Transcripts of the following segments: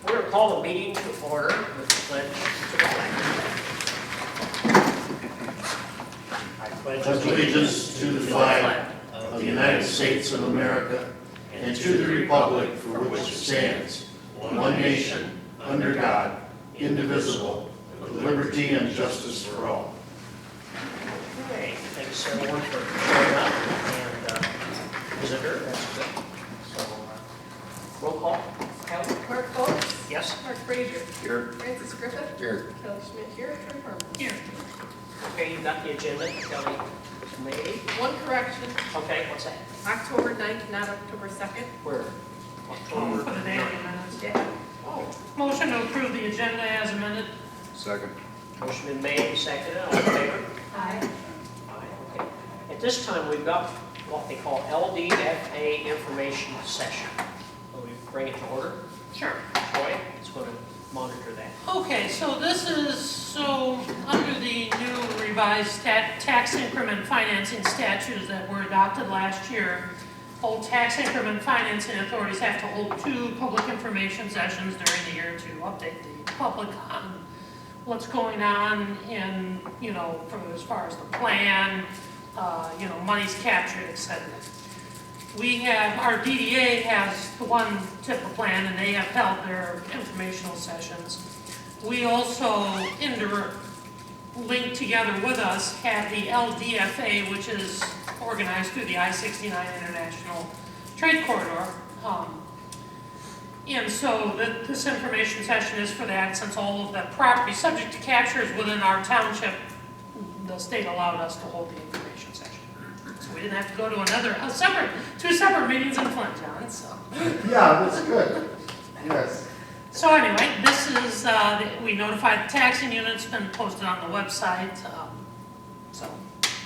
We're going to call the meeting to order with the pledge to the flag. I pledge allegiance to the flag of the United States of America and to the republic for which it stands, one nation, under God, indivisible, with liberty and justice for all. Okay, thanks everyone for showing up and visitor, that's good. So, roll call. Kelly. Mark Foltz. Yes? Mark Frazier. Here. Francis Griffith. Here. Kelly Schmidt here. Troy Harmon. Here. Okay, you've got the agenda, Kelly made. One correction, Okay, what's that? October 9th, not October 2nd. Where? October. For the day of the minutes. Yeah. Oh, Motion to approve the agenda as amended. Second. motion been made and seconded, all in favor? Aye. Aye, okay. At this time, we've got what they call LDFA information session. Will we bring it to order? Sure. Troy is going to monitor that. Okay, so this is, under the new revised tax increment financing statutes that were adopted last year, all tax increment financing authorities have to hold 2 public information sessions during the year to update the public on what's going on in, for as far as the plan, money's captured, etc. Our DDA has the one type of plan, and they have held their informational sessions. We also, linked together with us, have the LDFA, which is organized through the I-69 International Trade Corridor. And so this information session is for that, since all of the property subject to capture is within our township, the state allowed us to hold the information session. So we didn't have to go to two separate meetings in Flint, John, so. Yeah, that's good. Yes. So anyway, this is, we notified the taxing units, been posted on the website, so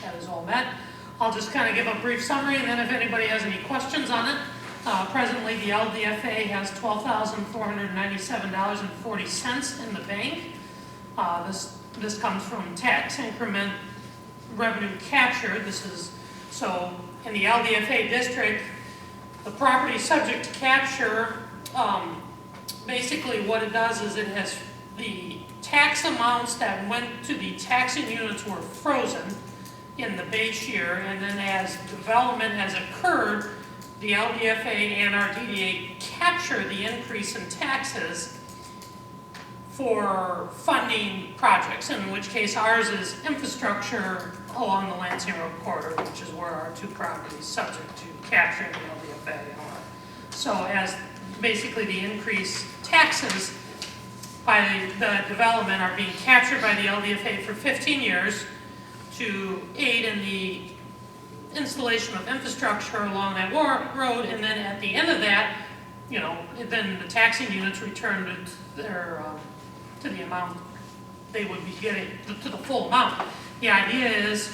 that is all met. I'll just kind of give a brief summary, and then if anybody has any questions on it, presently the LDFA has $12,497.40 in the bank. This comes from tax increment revenue capture. So in the LDFA district, the property subject to capture, basically what it does is it has the tax amounts that went to the taxing units were frozen in the base year, and then as development has occurred, the LDFA and our DDA capture the increase in taxes for funding projects, in which case ours is infrastructure along the Lansing Road corridor, which is where our 2 properties subject to capturing the LDFA are. So as basically the increased taxes by the development are being captured by the LDFA for 15 years to aid in the installation of infrastructure along that road, and then at the end of that, then the taxing units return to the amount they would be getting, to the full amount. The idea is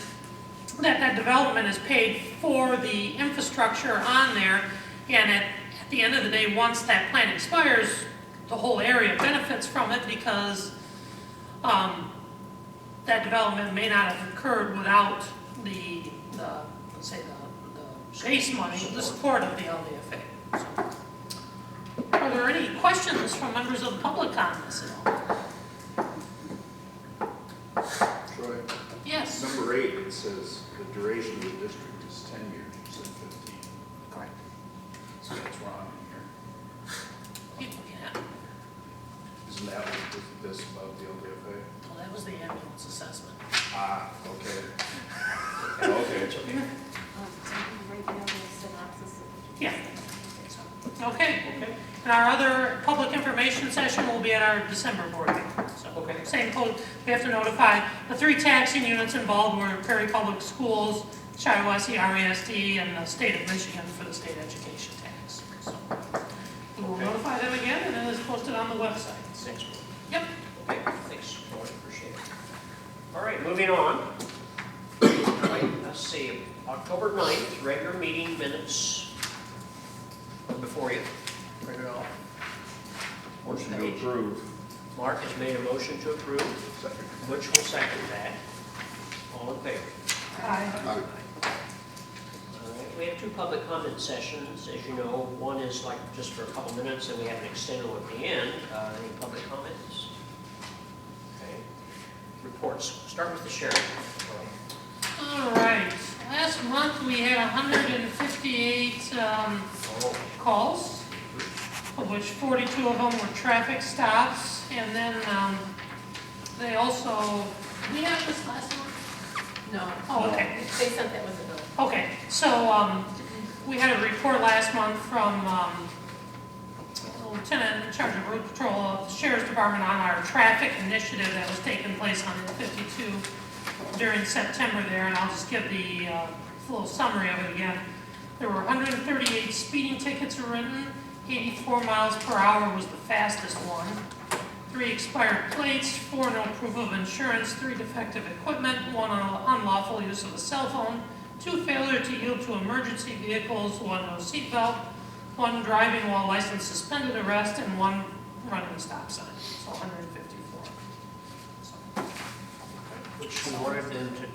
that development is paid for the infrastructure on there, and at the end of the day, once that plan expires, the whole area benefits from it, because that development may not have occurred without the base money, the support of the LDFA. So, are there any questions from members of the public on this at all? Troy, Yes. number 8, it says the duration of the district is 10 years instead of 15. Correct. So that's wrong in Yeah. here. Isn't that what this about the LDFA? Well, that was the ambulance assessment. Ah, okay. Okay. It's okay. Yeah. Okay. Okay. And our other public information session will be at our December board meeting. So, Okay. same code, we have to notify the 3 taxing units involved were Prairie Public Schools, Shiawassee RESD, and the state of Michigan for the state education tax. So we will Okay. notify them again, and then it's posted on the website. Thanks. Yep. Okay, thanks, Troy, appreciate it. All right, moving on. All right, let's see, October 9th, regular meeting minutes before you. Print it off. Motion to approve. Mark has made a motion to approve. Second. Butch will second that. All in favor? Aye. All right, we have 2 public comment sessions, as you know. One is like just for a couple minutes, and we have an extended one at the end. Any public comments? Okay. Reports. Start with the sheriff. All right, last month we had 158 calls, of which 42 of them were traffic stops, and then they also, did we have this last month? No. Oh, okay. They sent that with the bill. Okay, so we had a report last month from Lieutenant in charge of road patrol of the Sheriff's Department on our traffic initiative that was taking place on 52 during September there, and I'll just give the little summary of it again. There were 138 speeding tickets written, 84 miles per hour was the fastest one, 3 expired plates, 4 no proof of insurance, 3 defective equipment, 1 unlawful use of a cell phone, 2 failure to yield to emergency vehicles, 1 no seatbelt, 1 driving while license suspended arrest, and 1 running a stop sign, so 154. So, Which we wanted them to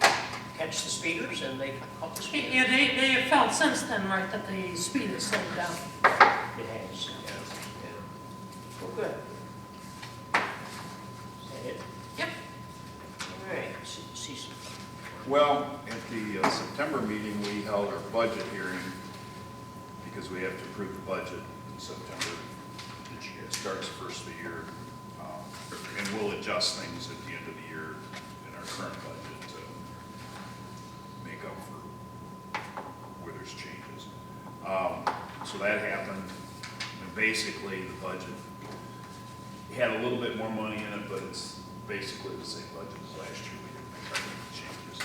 catch the speeders, and they caught the speeders. yeah, they have felt since then, right, that the speed has slowed down. It has, yeah. Well, good. Is that it? Yep. All right, Cecil. Well, at the September meeting, we held our budget hearing because we have to approve the budget in September. It starts first of the year, and we'll adjust things at the end of the year in our current budget to make up for where there's changes. So that happened, and basically the budget had a little bit more money in it, but it's basically the same budget as last year. We didn't make any changes.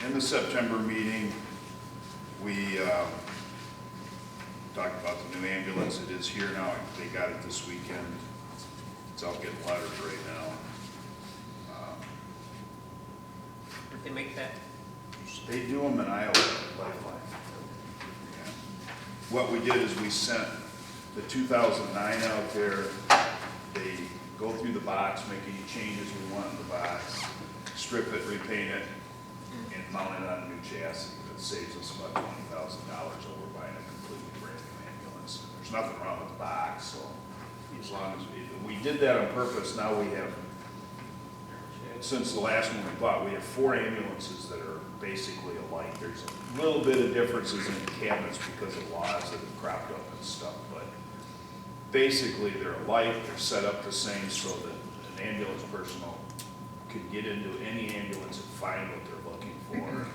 In the September meeting, we talked about the new ambulance. It is here now. They got it this weekend. It's out getting letters right now. Did they make that? They do them in Iowa, Lifeline. Yeah. What we did is we sent the 2009 out there. They go through the box, make any changes we want in the box, strip it, repaint it, and mount it on a new chassis. That saves us about $20,000 over buying a completely brand new ambulance. There's nothing wrong with the box, so as long as we did that on purpose, now we have, since the last one we bought, we have 4 ambulances that are basically alike. There's a little bit of differences in the cabinets because of laws that have cropped up and stuff, but basically they're alike, they're set up the same so that an ambulance personnel could get into any ambulance and find what they're looking for.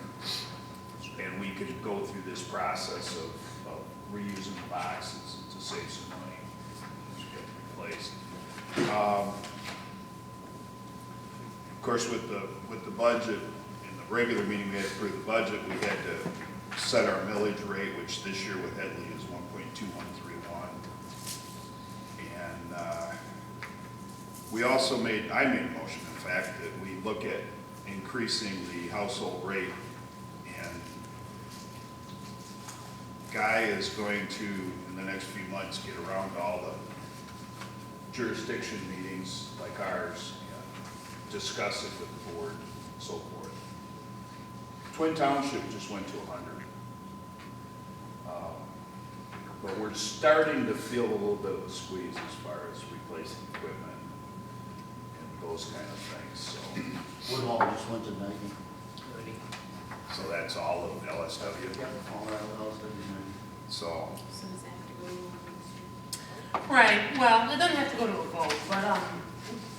And we could go through this process of reusing the boxes to save some money, to get replaced. Of course, with the budget, in the regular meeting, we had to approve the budget. We had to set our millage rate, which this year with Headley is 1.2131. And we also I made a motion, in fact, that we look at increasing the household rate. And Guy is going to, in the next few months, get around to all the jurisdiction meetings like ours, and discuss it with the board, and so forth. Twin Township just went to 100. But we're starting to feel a little bit of a squeeze as far as replacing equipment and those kind of things, so. Woodhall just went to 90. So that's all of LSW. All that else, that'd be 90. So, So does that have to go? Right, well, it doesn't have to go to a vote, but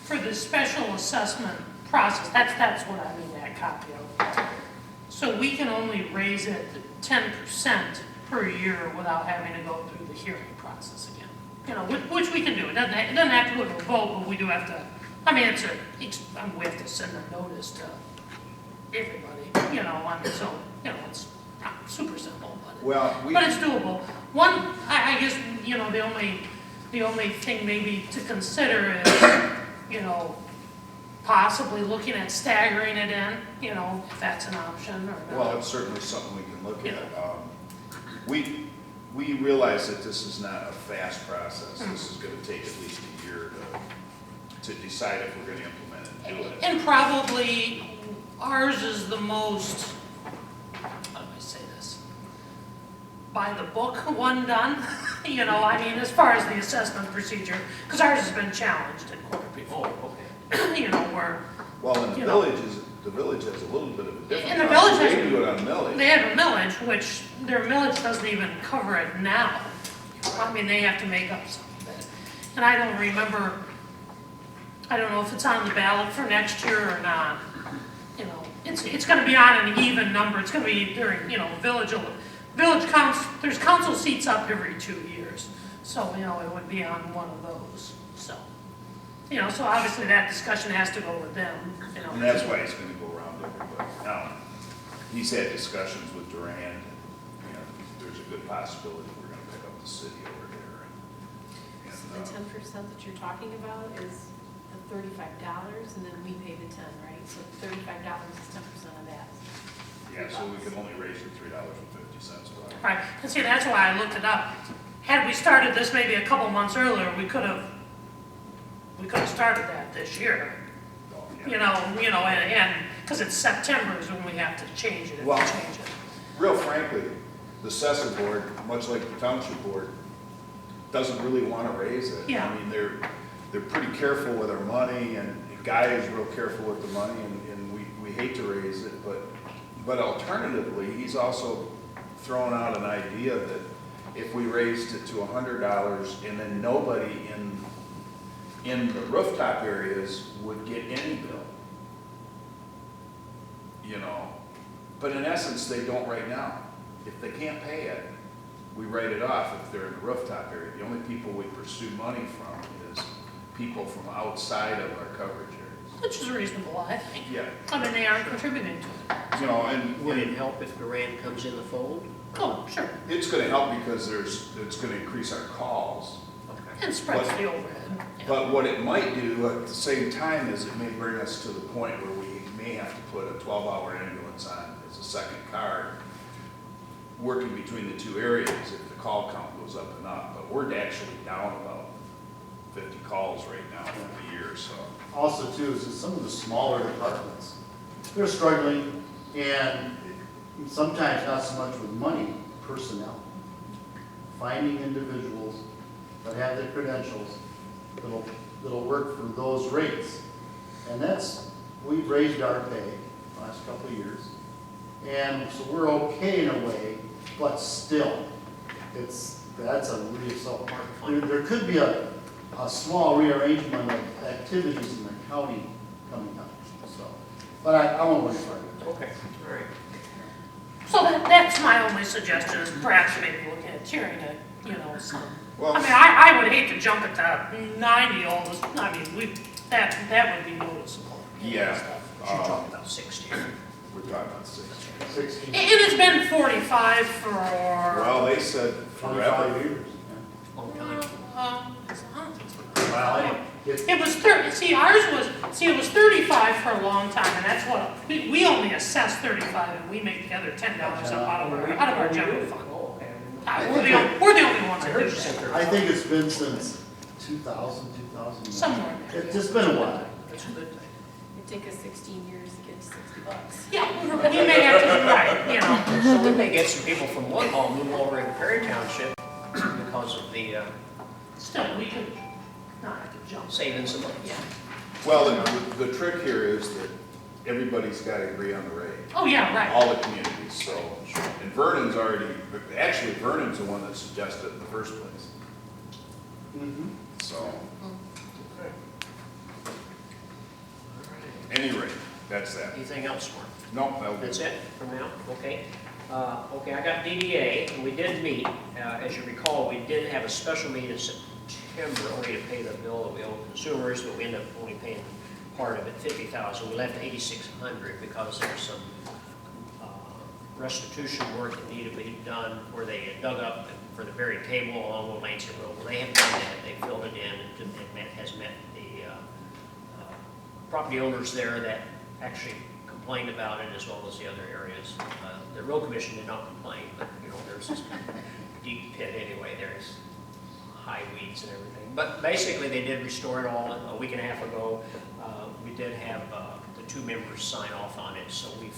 for the special assessment process, that's what I mean, that copy of. So we can only raise it 10% per year without having to go through the hearing process again. You know, which we can do. It doesn't have to go to a vote, but we do have to, I mean, we have to send a notice to everybody, you know, so, you know, it's not super simple, but it's doable. One, I guess, you know, the only thing maybe to consider is, you know, possibly looking at staggering it in, you know, if that's an option or. well, it's certainly something we can look Yeah. at. We realize that this is not a fast process. This is gonna take at least a year to decide if we're gonna implement it and do it. And probably ours is the most, how do I say by the book one done, you know, I mean, as far as the assessment procedure, because ours has been challenged in court Oh, before. okay. You know, where Well, and You know. the village has a little bit of a different. And the village has- They do it on millage. they have a millage, which their millage doesn't even cover it now. I mean, they have to make up some of it. And I don't remember, I don't know if it's on the ballot for next year or not. You know, it's gonna be on an even number, it's gonna be during, you know, village counts, there's council seats up every 2 years. So, you know, it would be on one of those, so. You know, so obviously that discussion has to go with them, you know. And that's why he's gonna go around everybody. Now, he's had discussions with Durand, and there's a good possibility we're gonna pick up the city over there. So the 10% that you're talking about is the $35, and then we pay the 10, right? So $35 is 10% of that. Yeah, so we can only raise it $3.50. Right, and see, that's why I looked it up. Had we started this maybe a couple months earlier, we could have started that this year. Oh, You know, and, because it's September is when we have to change it, if we Well- change it. Real frankly, the assessor board, much like the township board, doesn't really want to raise it. Yeah. I mean, they're pretty careful with our money, and the guy is real careful with the money, and we hate to raise it, but alternatively, he's also thrown out an idea that if we raised it to $100 and then nobody in the rooftop areas would get any bill. You know, but in essence, they don't right now. If they can't pay it, we write it off if they're in the rooftop area. The only people we pursue money from is people from outside of our coverage areas. Which is reasonable, I think. Yeah, I mean, they are contributing to it. you know, and Would it help if Durand comes in the fold? Oh, sure, it's gonna help because it's gonna increase our calls. Okay. and spreads the overhead. Yeah. But what it might do at the same time is it may bring us to the point where we may have to put a 12-hour ambulance on as a second car, working between the two areas if the call count goes up and up. But we're actually down about 50 calls right now for the year, so. Also too, is that some of the smaller departments, they're struggling, and sometimes not so much with money, personnel. Finding individuals that have the credentials that'll work for those rates. And we've raised our pay the last couple of years. And so we're okay in a way, but still, that's a real soft part. There could be a small rearrangement of activities in the county coming up, so. But I won't worry about it. Okay, all right. So that's my only suggestion, is perhaps maybe looking at tiering it, you know, some. Well- I mean, I would hate to jump it to 90 all this, I mean, that would be noticeable. Yeah. Should talk about 60. We're talking about 60. 16, And it's been 45 for. Well, they said 25 forever. years. Long time. Yeah. Well, It was 30, see, it was 35 for a long time, and that's what, we only assess 35, and we make the other $10 up out of our general fund. Oh, okay. We're the only ones I that heard do you said that, 30. I think it's been since 2000, 2001. somewhere. It's just been a while. That's a good thing. It'd take us 16 years to get to $60. Yeah, we may have to do right, you know. So we may get some people from one hall move over into Perry Township because of the Still, we could, not have to jump. saving some money. Yeah. Well, the trick here is that everybody's got to agree on the rate. Oh, yeah, right. All the communities, so, and Vernon's actually Vernon's the one that suggested it in the first place, Mhm. so, Okay. All right. any rate, that's that. Anything else, Mark? No, that'll be. That's it for now? Okay. Okay, I got DDA, and we did meet. As you recall, we did have a special meeting in September only to pay the bill that we owe consumers, but we ended up only paying part of it, $50,000. We left $8,600 because there's some restitution work that needed to be done where they had dug up for the buried cable along the Lansing Road. Well, they have done that. They filled it in, and it has met the property owners there that actually complained about it, as well as the other areas. The road commission did not complain, but you know, there's this deep pit anyway. There's high weeds and everything. But basically, they did restore it all a week and a half ago. We did have the two members sign off on it, so we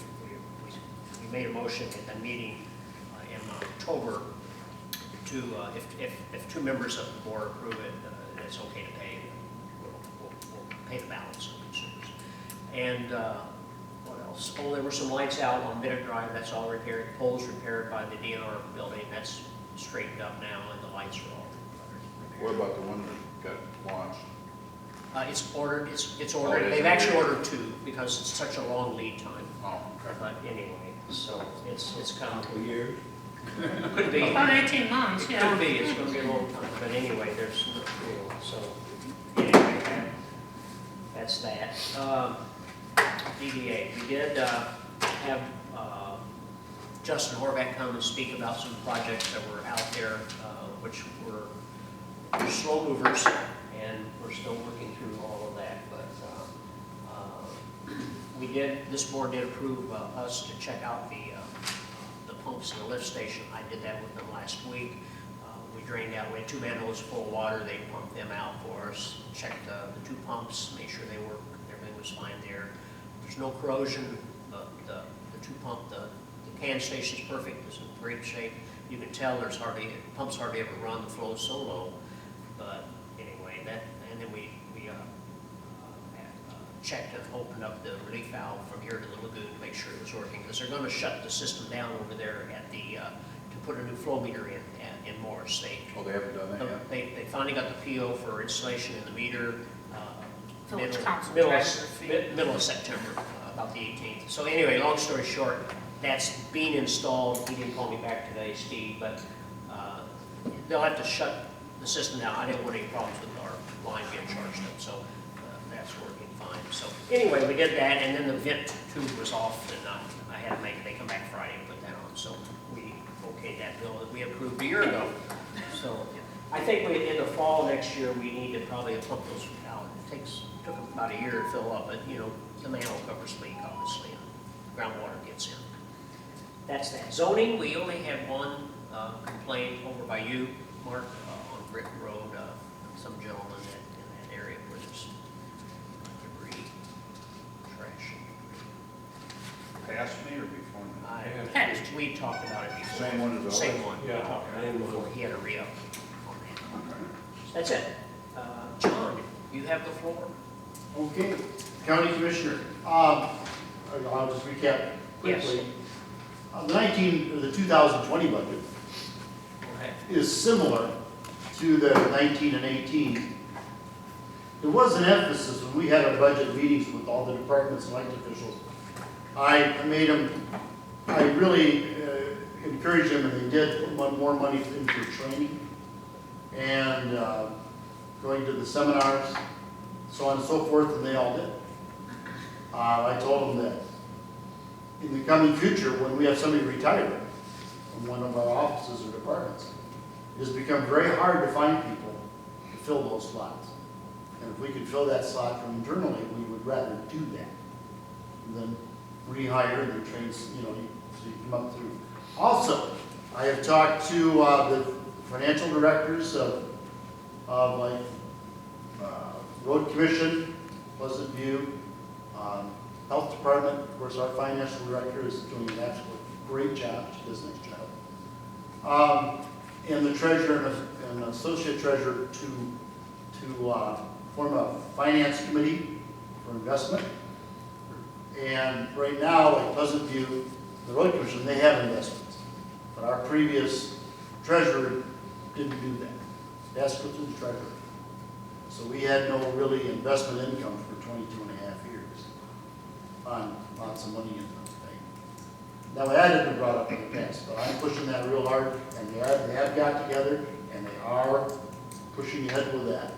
made a motion at the meeting in October if two members of the board approve it, it's okay to pay, we'll pay the balance of consumers. And what else? Oh, there were some lights out on Bennett Drive, that's all repaired. Poles repaired by the DNR building, that's straightened up now, and the lights are all What repaired. about the one that got launched? It's ordered, it's Oh, ordered. it is They've actually ordered. ordered two because it's such a long lead time. Oh, okay. But anyway, so it's kind of, Couple years. could be. About 18 months, It yeah. could be, it's gonna be a long time, but anyway, there's, so, anyway, that's that. DDA, we did have Justin Horvath come and speak about some projects that were out there, which were slow movers, and we're still working through all of that, but this board did approve us to check out the pumps in the lift station. I did that with them last week. We drained out, we had 2 manholes full of water, they pumped them out for us, checked the 2 pumps, made sure they worked, everything was fine there. There's no corrosion, the 2 pump, the can station's perfect, it's in great shape. You can tell the pumps hardly ever run, the flow is so low, but anyway, and then we checked and opened up the relief valve from here to the lagoon to make sure it was working, because they're going to shut the system down over there at the, to put a new flow meter in Morris. Oh, they haven't done that yet? They finally got the PO for installation in the meter, Village council middle driver fee. middle of September, about the 18th. So anyway, long story short, that's being installed. He didn't call me back today, Steve, but they'll have to shut the system down. I didn't want any problems with our line getting charged up, so that's working fine. So anyway, we did that, and then the vent tube was off, and I had to they come back Friday and put that on. So we okayed that bill that we approved a year ago. So I think in the fall next year, we need to probably pump those out. It took about a year to fill up, but the manhole covers leak, obviously, and groundwater gets in. That's that. Zoning, we only had one complaint over by you, Mark, on Brick Road, some gentleman in that area where there's debris, trash. Past me or before me? We talked about it before. Same one as always? Same one. We Yeah. talked about it before. He had a re-up on that. Okay. That's it. John, you have the floor. Okay, County Commissioner, I'll just recap quickly. The 2020 budget Okay. is similar to the 19 and 18. There was an emphasis when we had our budget meetings with all the departments and elected officials. I really encouraged them, and they did put more money into training and going to the seminars, so on and so forth, and they all did. I told them that in the coming future, when we have somebody retire from one of our offices or departments, it has become very hard to find people to fill those slots. And if we could fill that slot from internally, we would rather do that than rehire and train, so you come up through. Also, I have talked to the financial directors of Road Commission, Pleasant View, Health Department. Of course, our financial director is doing an absolutely great job. She does a nice job. And the treasurer and associate treasurer to form a finance committee for investment. And right now, at Pleasant View, the Road Commission, they have investments. But our previous treasurer didn't do that. That's what the treasurer. So we had no really investment income for 22 and a half years on lots of money in the bank. Now, that had been brought up in the past, but I'm pushing that real hard, and they have got together, and they are pushing ahead with that.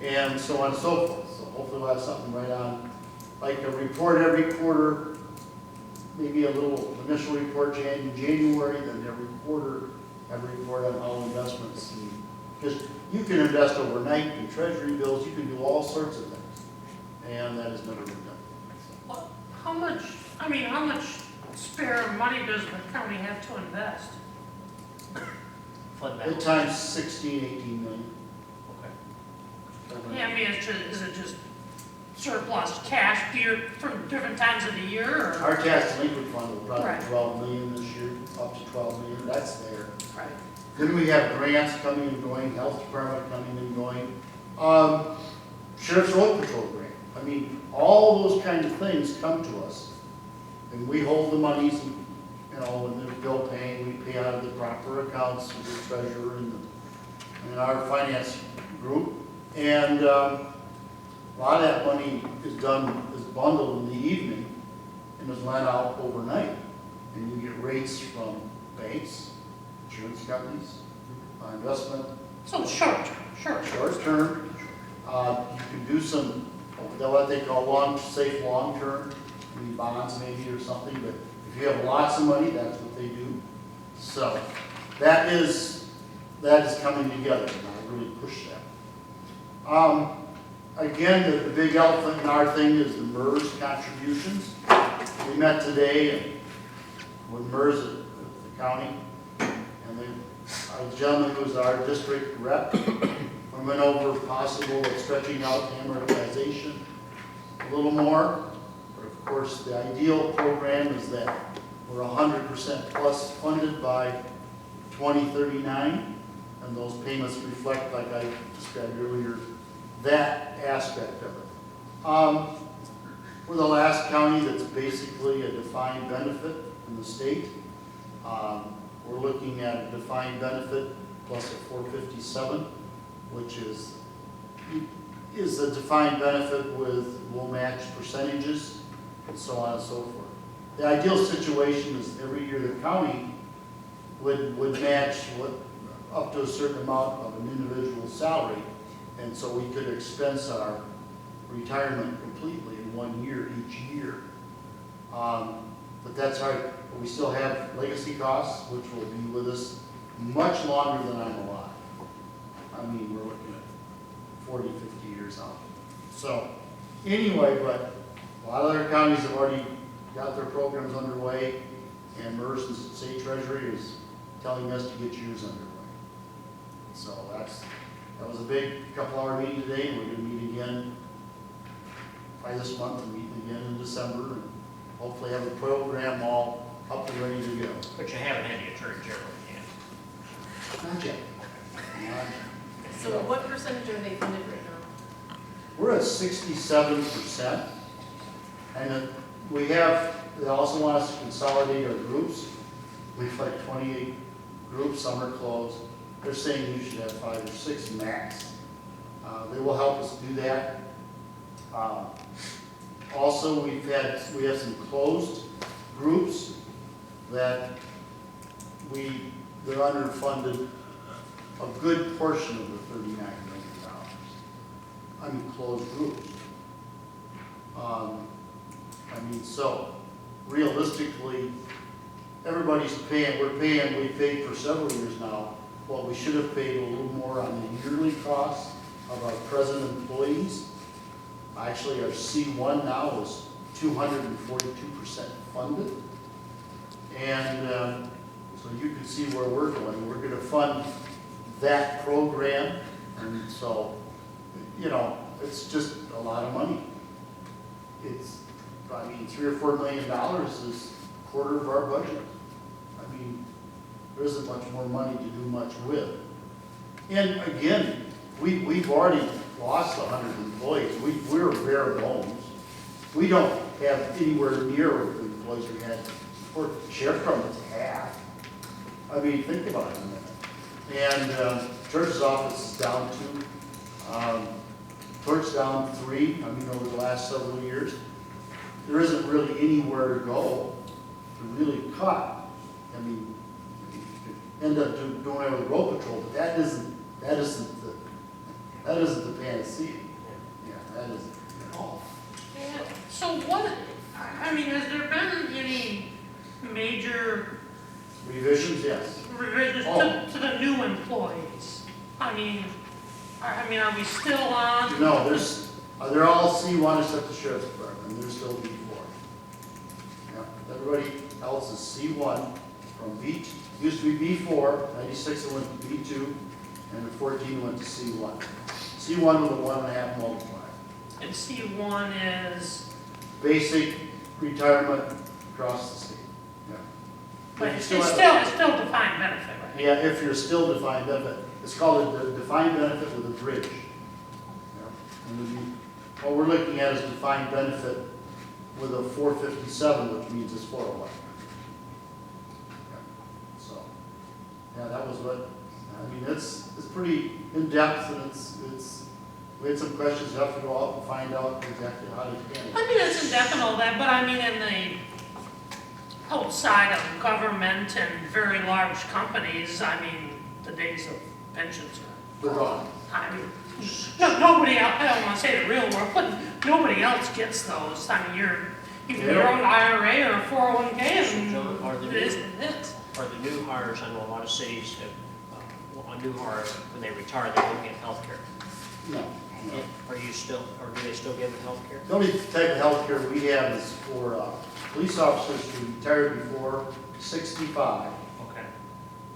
And so on and so forth. So hopefully we'll have something right on, like a report every quarter, maybe a little initial report in January, then every quarter, have a report on all investments. Because you can invest overnight in treasury bills, you can do all sorts of things, and that has never been done. Well, how much spare money does the county have to invest? Fund At balance. times 16, 18 million. Okay. Yeah, is it just surplus cash here for different times of the year, or? Our tax delinquent fund will probably Right. 12 million this year, up to 12 million, that's there. Right. Then we have grants coming and going, health department coming and going. Sheriff's Road Patrol grant. I mean, all those kind of things come to us. And we hold the monies, you know, when there's bill paying, we pay out of the proper accounts, the treasurer and our finance group. And a lot of that money is bundled in the evening and is lent out overnight. And you get rates from banks, insurance companies, investment, So it's short term. short term. You can do some, what they call safe long term, maybe bonds maybe or something, but if you have lots of money, that's what they do. So that is coming together, and I really push that. Again, the big elephant in our thing is the MERS contributions. We met today with MERS at the county, and a gentleman who was our district rep, we went over possible of stretching out the amortization a little more. But of course, the ideal program is that we're 100% plus funded by 2039, and those payments reflect, like I described earlier, that aspect of it. We're the last county that's basically a defined benefit in the state. We're looking at a defined benefit plus a 457, which is a defined benefit with low match percentages and so on and so forth. The ideal situation is every year the county would match up to a certain amount of an individual's salary, and so we could expense our retirement completely in 1 year each year. But that's hard. We still have legacy costs, which will be with us much longer than I'm alive. I mean, we're looking at 40, 50 years out. So anyway, but a lot of other counties have already got their programs underway, and MERS and State Treasury is telling us to get yours underway. So that was a big couple-hour meeting today, and we're going to meet again by this month and meet again in December, and hopefully have a program all up and ready to go. But you haven't had the Attorney General yet. Not yet. Not yet. So what percentage are they funded right now? We're at 67%, and they also want us to consolidate our groups. We have like 28 groups, some are closed. They're saying you should have 5 or 6 max. They will help us do that. Also, we have some closed groups that they're underfunded a good portion of the $39 million. I mean, closed groups. So realistically, everybody's paying, we've paid for several years now, what we should have paid a little more on the yearly costs of our present employees. Actually, our C1 now is 242% funded. And so you can see where we're going. We're going to fund that program. And so, you know, it's just a lot of money. $3 or $4 million is a quarter of our budget. I mean, there isn't much more money to do much with. And again, we've already lost 100 employees. We're bare bones. We don't have anywhere near the employees we had before. Sheriff Department's half. I mean, think about it a minute. And Church's office is down 2. Clerk's down 3, over the last several years. There isn't really anywhere to go to really cut. I mean, you could end up doing it with road patrol, but that isn't the panacea. Yeah, that isn't at all. So has there been any major Revisions, yes. revisions to the new employees? Are we still on? No, they're all C1 except the Sheriff's Department, they're still B4. Yeah, everybody else is C1 from used to be B4, 96 it went to B2, and the 14 went to C1. C1 with a 1.5 multiplier. And C1 is, Basic retirement across the state. Yeah. but You it's still still have- defined benefit, right? Yeah, if you're still defined benefit. It's called a defined benefit with a bridge. Yeah. And what we're looking at is defined benefit with a 457, which means it's 401. Yeah. So, yeah, that was what, I mean, it's pretty in-depth, and we had some questions. You have to go out and find out exactly how to handle it. I mean, it's indefinite all that, but I mean, in the outside of government and very large companies, I mean, the days of pensions are. We're wrong. I mean, nobody else, I don't want to say the real world, but nobody else gets those. I mean, you have your own IRA or a 401k, and John, are the it is new, what it is. are the new hires, I know a lot of cities have, a new hire, when they retire, they don't get health care. No. Are you still, or do they still give health care? The only type of health care we have is for police officers who retired before 65, Okay,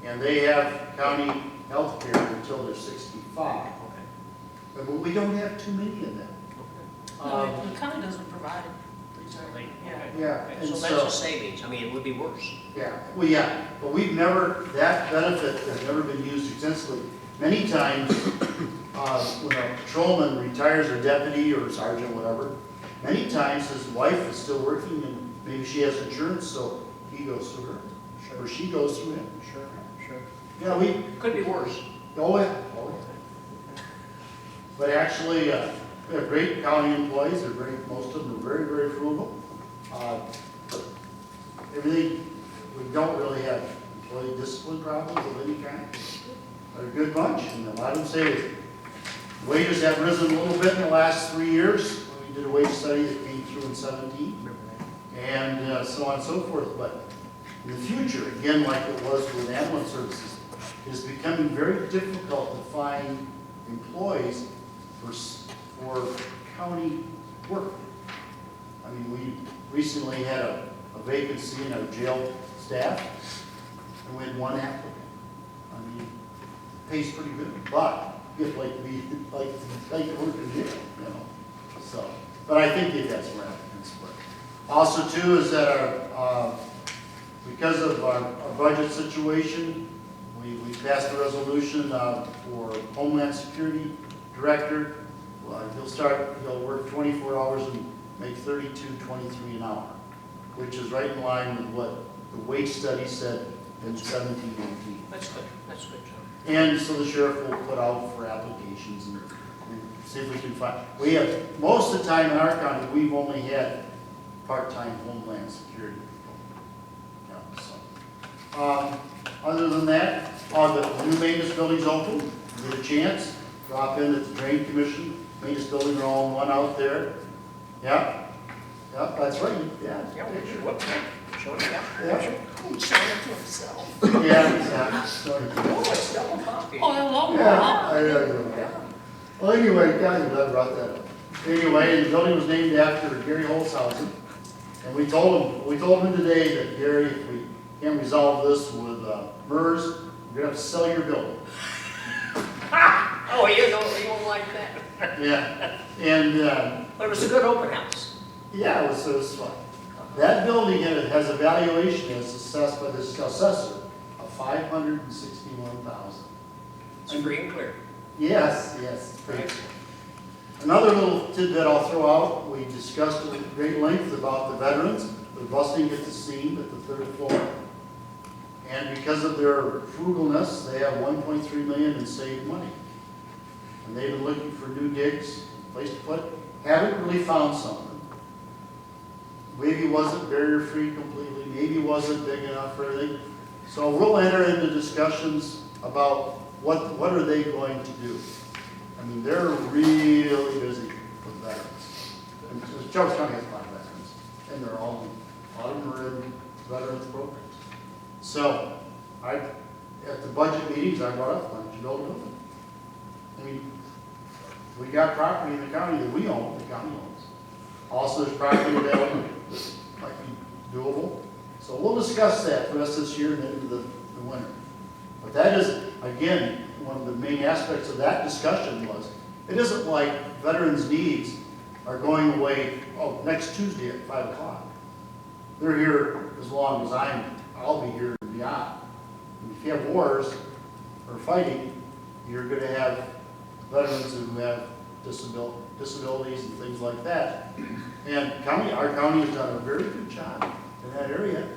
and they have county health care until they're 65. okay, But we don't have too many of them. okay. No, the county doesn't provide it. Like, Yeah. okay, Yeah, okay. and So that's a savings, I mean, it would be worse. Yeah, well, yeah, but we've never, that benefit has never been used extensively. Many times, when a patrolman retires, or deputy, or sergeant, whatever, many times his wife is still working, and maybe she has insurance, so he goes through her, or she goes through him. Sure, sure. Yeah, we, Could be worse. oh yeah, oh yeah. But actually, we have great county employees, they're very, most of them are very, very frugal. Everything, we don't really have employee discipline problems of any kind. They're a good bunch, and a lot of them say wages have risen a little bit in the last 3 years. We did a wage study that came through in 17, and so on and so forth. But in the future, again, like it was with ambulance services, it is becoming very difficult to find employees for county work. I mean, we recently had a vacancy in our jail staff, and we had one applicant. I mean, it pays pretty good, but you'd like to be, like to work in jail, you know, so. But I think they've had some applicants, but also too is that our, because of our budget situation, we passed a resolution for Homeland Security Director. He'll work 24 hours and make $32.23 an hour, which is right in line with what the wage study said in 1718. That's good, John. And so the sheriff will put out for applications and see if we can find, we have, most of the time in our county, we've only had part-time Homeland Security people. Yeah, so. Other than that, the new maintenance building's open. Get a chance, drop in at the Drain Commission. Maintenance building are all in one out there. Yeah, yeah, that's right, yeah. Yeah, whoop, show it, yeah. Yeah, He's showing it to himself. yeah, exactly. Oh, it's double copy. Oh, hello, Yeah, Mom. I know. Well, anyway, guys, I brought that up. Anyway, the building was named after Gary Holzhausen, and we told him today that, Gary, if we can't resolve this with MERS, we're gonna have to sell your building. Oh, you don't like that. Yeah, and, But it was a good open house. yeah, it was fun. That building has a valuation that's assessed by the assessor of $561,000. It's free and clear. Yes, yes. Great. Another little tidbit I'll throw out, we discussed at great length about the veterans. They're busting at the seam at the 3rd floor. And because of their frugalness, they have $1.3 million in saved money. And they've been looking for new digs, place to put. Haven't really found something. Maybe wasn't barrier-free completely, maybe wasn't big enough for everything. So we'll enter into discussions about what are they going to do. I mean, they're really busy with veterans. And Charles County has a lot of veterans, and they're all, a lot of them are in veterans programs. So, at the budget meetings, I brought up, why don't you build a building? I mean, we got property in the county that we own, the county owns. Also, there's property available that might be doable. So we'll discuss that for the rest of this year and into the winter. But that is, again, one of the main aspects of that discussion was, it isn't like veterans' needs are going away, next Tuesday at 5 o'clock. They're here as long as I'll be here and beyond. If you have wars or fighting, you're gonna have veterans who have disabilities and things like that. And our county has done a very good job in that area.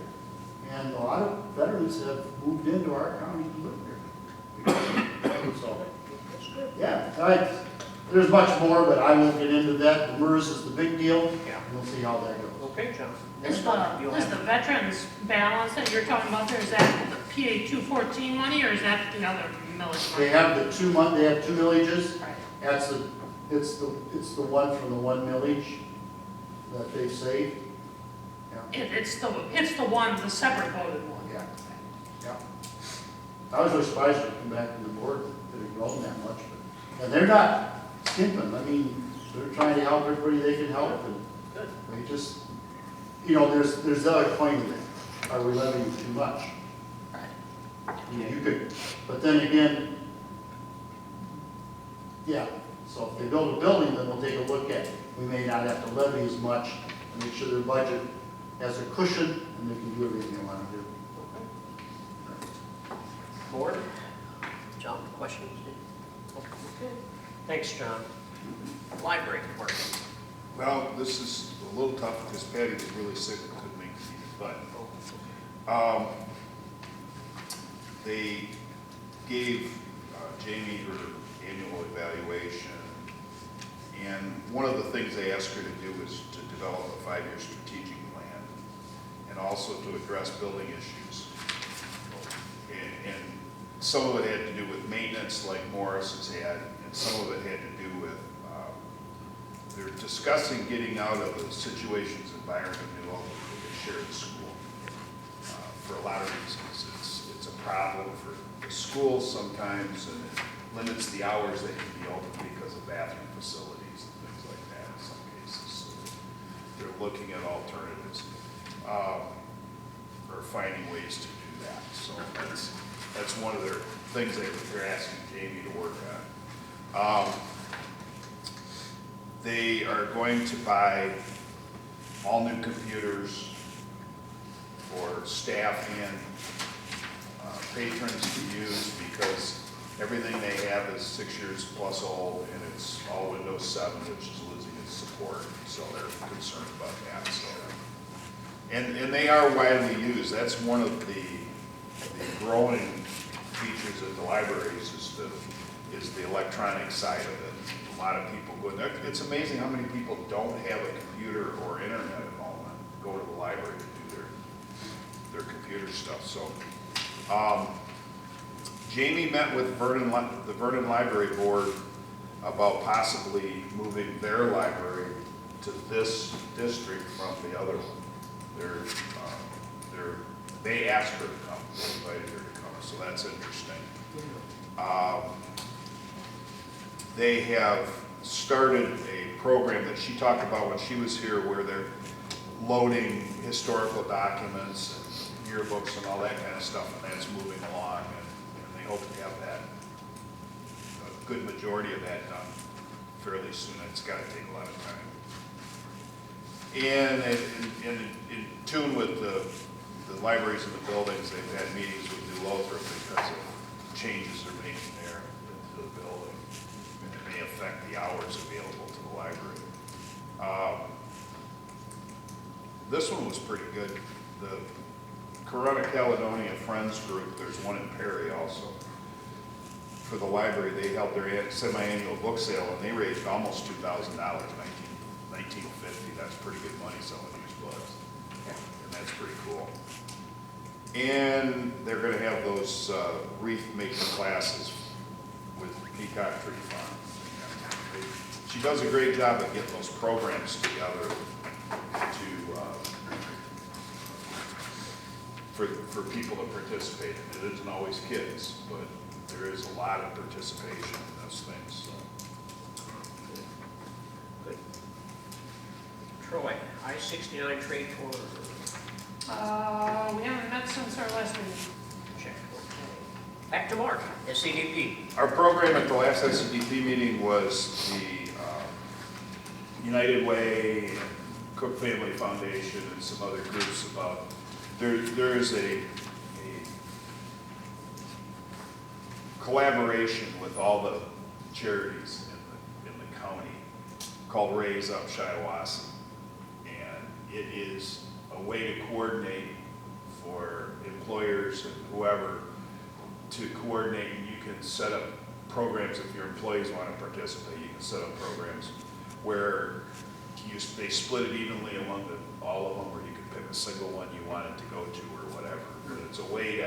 And a lot of veterans have moved into our county to live here. So, yeah, there's much more, but I won't get into that. The MERS is the big deal. Yeah. And we'll see how that goes. Okay, John. Is the veterans balance that you're talking about there, is that the PA 214 money, or is that the other millage money? They have they have 2 millages. Right. It's the one from the 1 millage that they saved. Yeah. It's the one, the separate voted one. Yeah. Yeah. I was really surprised when I come back from the board that it had grown that much, but, and they're not skimping. I mean, they're trying to help everybody they can help, and Good. they just, you know, there's the other coin to that. Are we levying too much? Right. You could, but then again, yeah, so if they build a building, then we'll take a look at, we may not have to levy as much, and make sure their budget has a cushion, and they can do everything they want to do. Board? John, questions? Okay. Thanks, John. Library department. Well, this is a little tough because Patty was really sick and couldn't make the meeting, but they gave Jamie her annual evaluation, and one of the things they asked her to do was to develop a 5-year strategic plan, and also to address building issues. And some of it had to do with maintenance, like Morris has had, and some of it had to do with they're discussing getting out of the situations environment in New Ulm where they share the school for a lot of reasons. It's a problem for the schools sometimes, and it limits the hours they can be open because of bathroom facilities and things like that in some cases. So they're looking at alternatives or finding ways to do that. So that's one of their things they're asking Jamie to work on. They are going to buy all new computers for staff and patrons to use because everything they have is 6 years plus old, and it's all Windows 7, which is losing its support. So they're concerned about that. So, and they are widely used. That's one of the growing features at the libraries is the electronic side of it. A lot of people go in there. It's amazing how many people don't have a computer or internet at home and go to the library to do their computer stuff. So Jamie met with the Vernon Library Board about possibly moving their library to this district from the other one. They asked her to come, they invited her to come, so that's interesting. They have started a program that she talked about when she was here where they're loading historical documents and yearbooks and all that kind of stuff, and that's moving along, and they hope to have that, a good majority of that done fairly soon. It's got to take a lot of time. And in tune with the libraries and the buildings, they've had meetings with New Lothrop because of changes they're making there to the building. And it may affect the hours available to the library. This one was pretty good. The Corona Caledonia Friends Group, there's one in Perry also. For the library, they held their semi-annual book sale, and they raised almost $2,000, $1950. That's pretty good money selling used books. And that's pretty cool. And they're going to have those wreath making classes with Peacock Tree Farm. She does a great job at getting those programs together for people to participate in. It isn't always kids, but there is a lot of participation in those things. So. Good. Troy, I-69 trade corridor. We haven't met since our last meeting. Check. Back to Mark, SCDP. Our program at the last SCDP meeting was the United Way and Cook Family Foundation and some other groups about, there is a collaboration with all the charities in the county called Raise Up Shiawassee. And it is a way to coordinate for employers and whoever to coordinate, and you can set up programs if your employees want to participate. You can set up programs where they split it evenly among all of them, or you can pick a single one you wanted to go to or whatever. But it's a way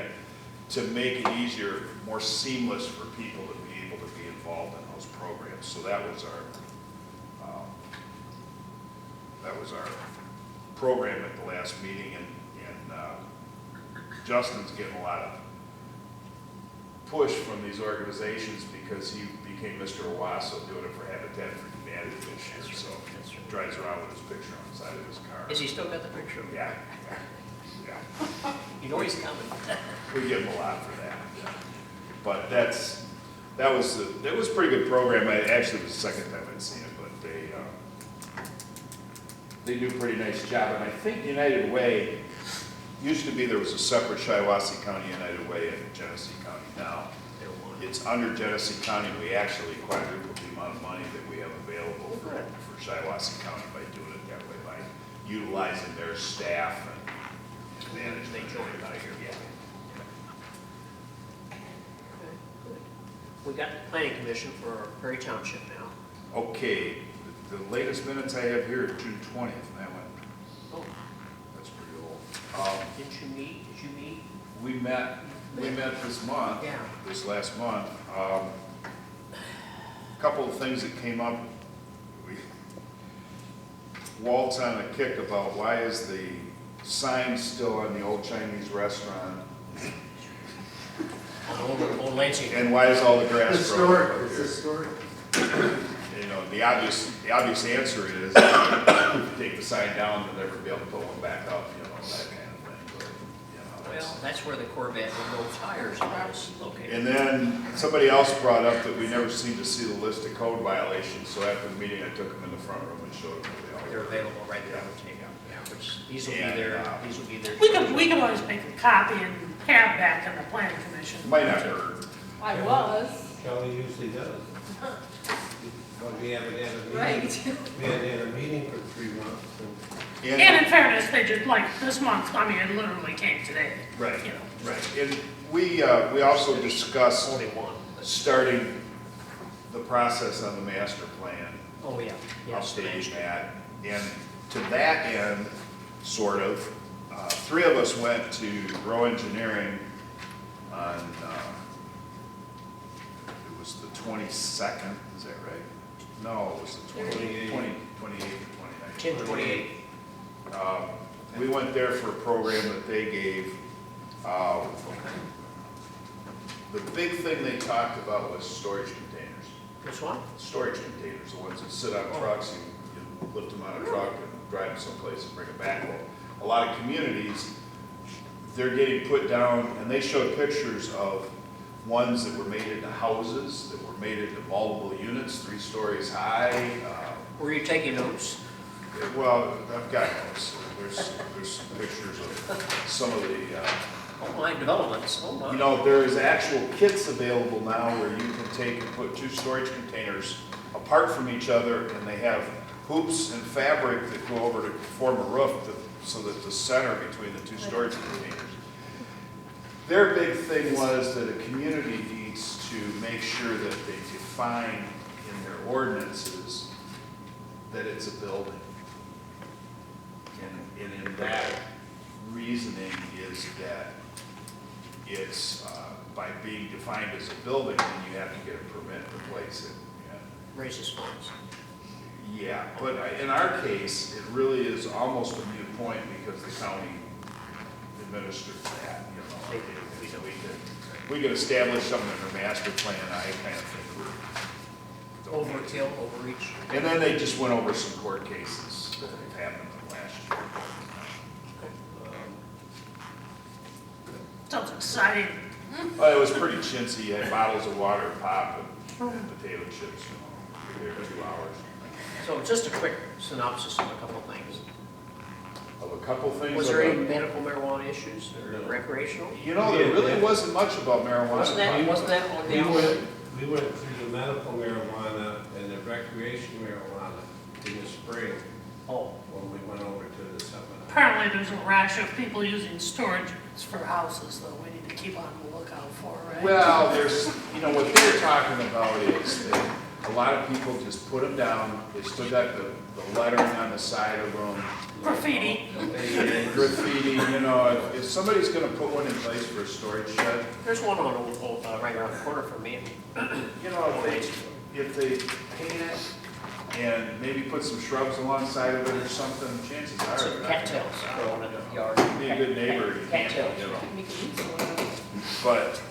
to make it easier, more seamless for people to be able to be involved in those programs. So that was our program at the last meeting, and Justin's getting a lot of push from these organizations because he became Mr. Owasso doing it for Habitat for Humanity this year. So he drives around with his picture on the side of his car. Is he still got the picture? Yeah. You know he's coming. We give him a lot for that. But that was a pretty good program. Actually, it was the second time I'd seen it, but they do a pretty nice job. And I think United Way, used to be there was a separate Shiawassee County United Way in Genesee County. Now, it's under Genesee County. We actually quadrupled the amount of money that we have available for Shiawassee County by doing it that way, by utilizing their staff and management. They joined out here. Yeah. Okay, good. We got the planning commission for Perry Township now. Okay, the latest minutes I have here are June 20th, and that went, Oh, that's pretty old. did you meet? We met this month, Yeah. this last month. Couple of things that came up. Walt's on a kick about why is the sign still on the old Chinese restaurant, Old Lansing. and why is all the grass growing? Historic, it's historic. You know, the obvious answer is, if you take the sign down, they'll never be able to put one back up, you know, that kind of thing. But, you know, Well, that's where the Corvette window tires is located. And then somebody else brought up that we never seem to see the list of code violations, so after the meeting, I took them in the front room and showed them where they They're all were. available right there on the takeout. Yeah, which these will be And, there. These will be there. We can always make a copy and have back in the planning commission. Might not hurt. I was, Kelly usually does. But we haven't had a meeting. right. We hadn't had a meeting for 3 months. And- And in fairness, they just, like, this month, I mean, it literally came today. Right, You know. right. And we also discussed Only one. starting the process on the master plan, Oh, yeah. Yes, the updating master. that. And to that end, sort of, 3 of us went to Grow Engineering on, it was the 22nd, is that right? No, it was the 28th or 29th. 1028. We went there for a program that they gave. The big thing they talked about was storage containers. Which one? Storage containers, the ones that sit on trucks, you lift them on a truck and drive them someplace and bring them back. Well, a lot of communities, they're getting put down, and they showed pictures of ones that were made into houses, that were made into multiple units, 3 stories high. Were you taking notes? Well, I've got those. There's some pictures of some of the, Oh, my developments. Oh, my. you know, there's actual kits available now where you can take and put 2 storage containers apart from each other, and they have hoops and fabric that go over to form a roof so that the center between the 2 storage containers. Their big thing was that a community needs to make sure that they define in their ordinances that it's a building. And in that reasoning is that it's, by being defined as a building, then you have to get a permit to place it. Raises funds. Yeah, but in our case, it really is almost a moot point because the county administers that, you know. They do. We could establish something in our master plan, I kind of think we're. Overkill, overreach. And then they just went over some court cases that have happened last year. Sounds exciting. Well, it was pretty chintzy, you had bottles of water, pop, and potato chips, you know, every 2 hours. So just a quick synopsis of a couple of things. of a couple things. Was there any about- medical marijuana issues or No. recreational? You know, there really wasn't much about marijuana. Wasn't that on the We outside? went through the medical marijuana and the recreation marijuana in the spring Oh, when we went over to the seminar. Apparently, there's a rash of people using storage units for houses, though, we need to keep on the lookout for, right? Well, there's, you know, what they're talking about is that a lot of people just put them down, they still got the lettering on the side of them. Graffiti. Graffiti, you know, if somebody's gonna put one in place for a storage shed, there's one on right around the corner from me. you know, if they paint it and maybe put some shrubs alongside of it or something, chances are. Some they're not gonna- cattails growing in the yard. Be a good neighbor, you can't, Cattails. you know, Make a use of it. but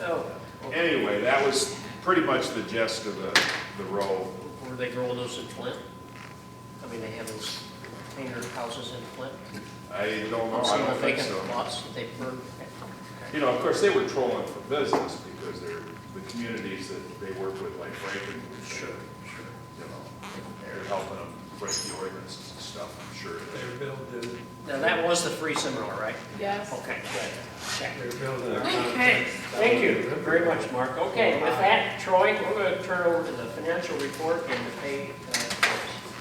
Oh, okay. anyway, that was pretty much the gist of the row. Were they growing those in Flint? I mean, they have those painter houses in Flint? I don't know, I Some of don't the think vacant so. lots that they burned? You know, of course, they were trolling for business because they're the communities that they work with, like Franklin. Sure. You know, they're helping them break the ordinances and stuff, I'm sure. They're building, Now, that was the free seminar, right? Yes. Okay, good. Check. they're building a Okay. conference. Thank you very much, Mark. Okay, with that, Troy, we're going to turn over to the financial report and the pay.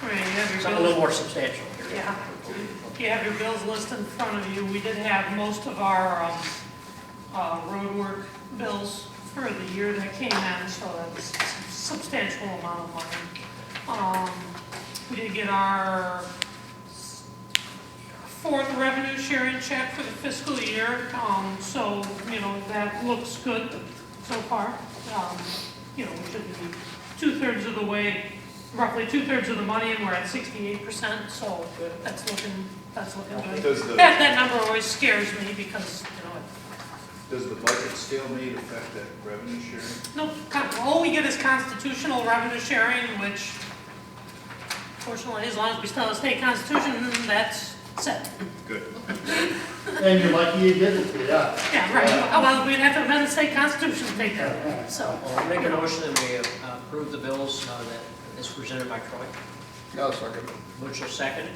Right, you have your Something a little bills, more substantial here. yeah. You have your bills list in front of you. We did have most of our road work bills for the year that came in, so that's a substantial amount of money. We did get our fourth revenue sharing check for the fiscal year, so, you know, that looks good so far. You know, we should be 2/3 of the way, roughly 2/3 of the money, and we're at 68%, so that's looking good. Does the, That number always scares me because, you know, does the budget stalemate affect that revenue sharing? no, all we get is constitutional revenue sharing, which fortunately, as long as we still have a state constitution, that's set. Good. And you're lucky you did it, yeah. Yeah, right. Well, we'd have to amend the state constitution to take that, so. Well, I'll make a motion that we approve the bills that is presented by Troy. No, second. Mutual second.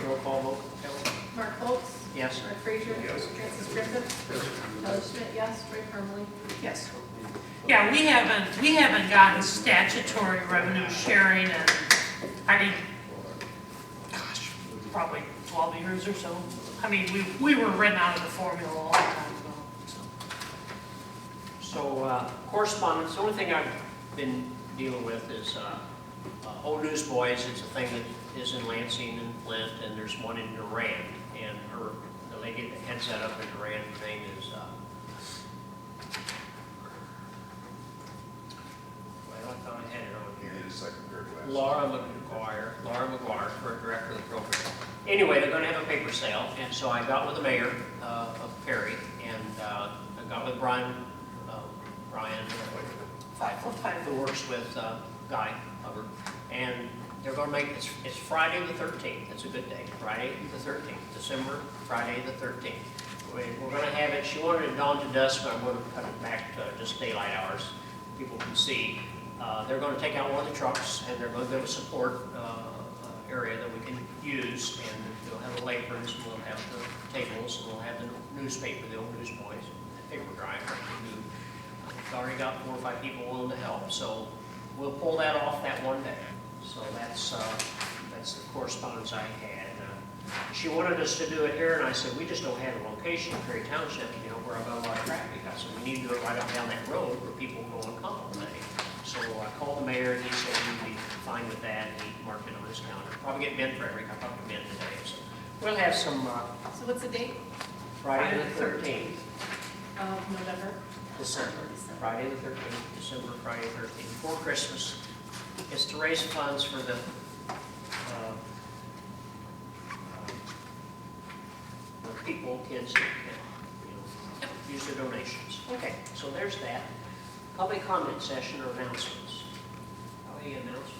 Roll call vote, Kelly? Mark Foltz? Yes. Mark Frazier? Yes. Francis Griffin? Kelly Schmidt, yes. Roy Parmalee? Yes. Yeah, we haven't gotten statutory revenue sharing in, I mean, gosh, probably 12 years or so. I mean, we were written out of the formula a long time ago, so. So correspondence, the only thing I've been dealing with is Old Newsboys. It's a thing that is in Lansing and Flint, and there's one in Durand. And the lady that heads that up in Durand, her name is, well, I thought I had it on You here. need a second pair of glasses. Laura McGuire, for director of the program. Anyway, they're going to have a paper sale, and so I got with the mayor of Perry, and I got with Brian who works with Guy Hubbard, and they're going to make, it's Friday the 13th, it's a good day, Friday the 13th, December, Friday the 13th. We're going to have it, she wanted it dawn to dusk, but I'm going to cut it back to just daylight hours, people can see. They're going to take out one of the trucks, and they're going to give a support area that we can use, and they'll have the aprons, and we'll have the tables, and we'll have the newspaper, the Old Newsboys, the paper drive, like we do. We've already got 4 or 5 people willing to help, so we'll pull that off that one day. So that's the correspondence I had. She wanted us to do it here, and I said, we just don't have a location in Perry Township, you know, where I've got a lot of traffic. I said, we need to do it right up down that road where people go and come all day. So I called the mayor, and he said he'd be fine with that, and he marked it on his calendar. Probably get Ben Frederick, I talked to Ben today, so we'll have some So what's the date? Friday the 13th, Of November? December. Friday the 13th, December, Friday the 13th, before Christmas. It's to raise funds for the people, kids that can, use their donations. Okay, so there's that. Public comment session or announcements. Any announcements?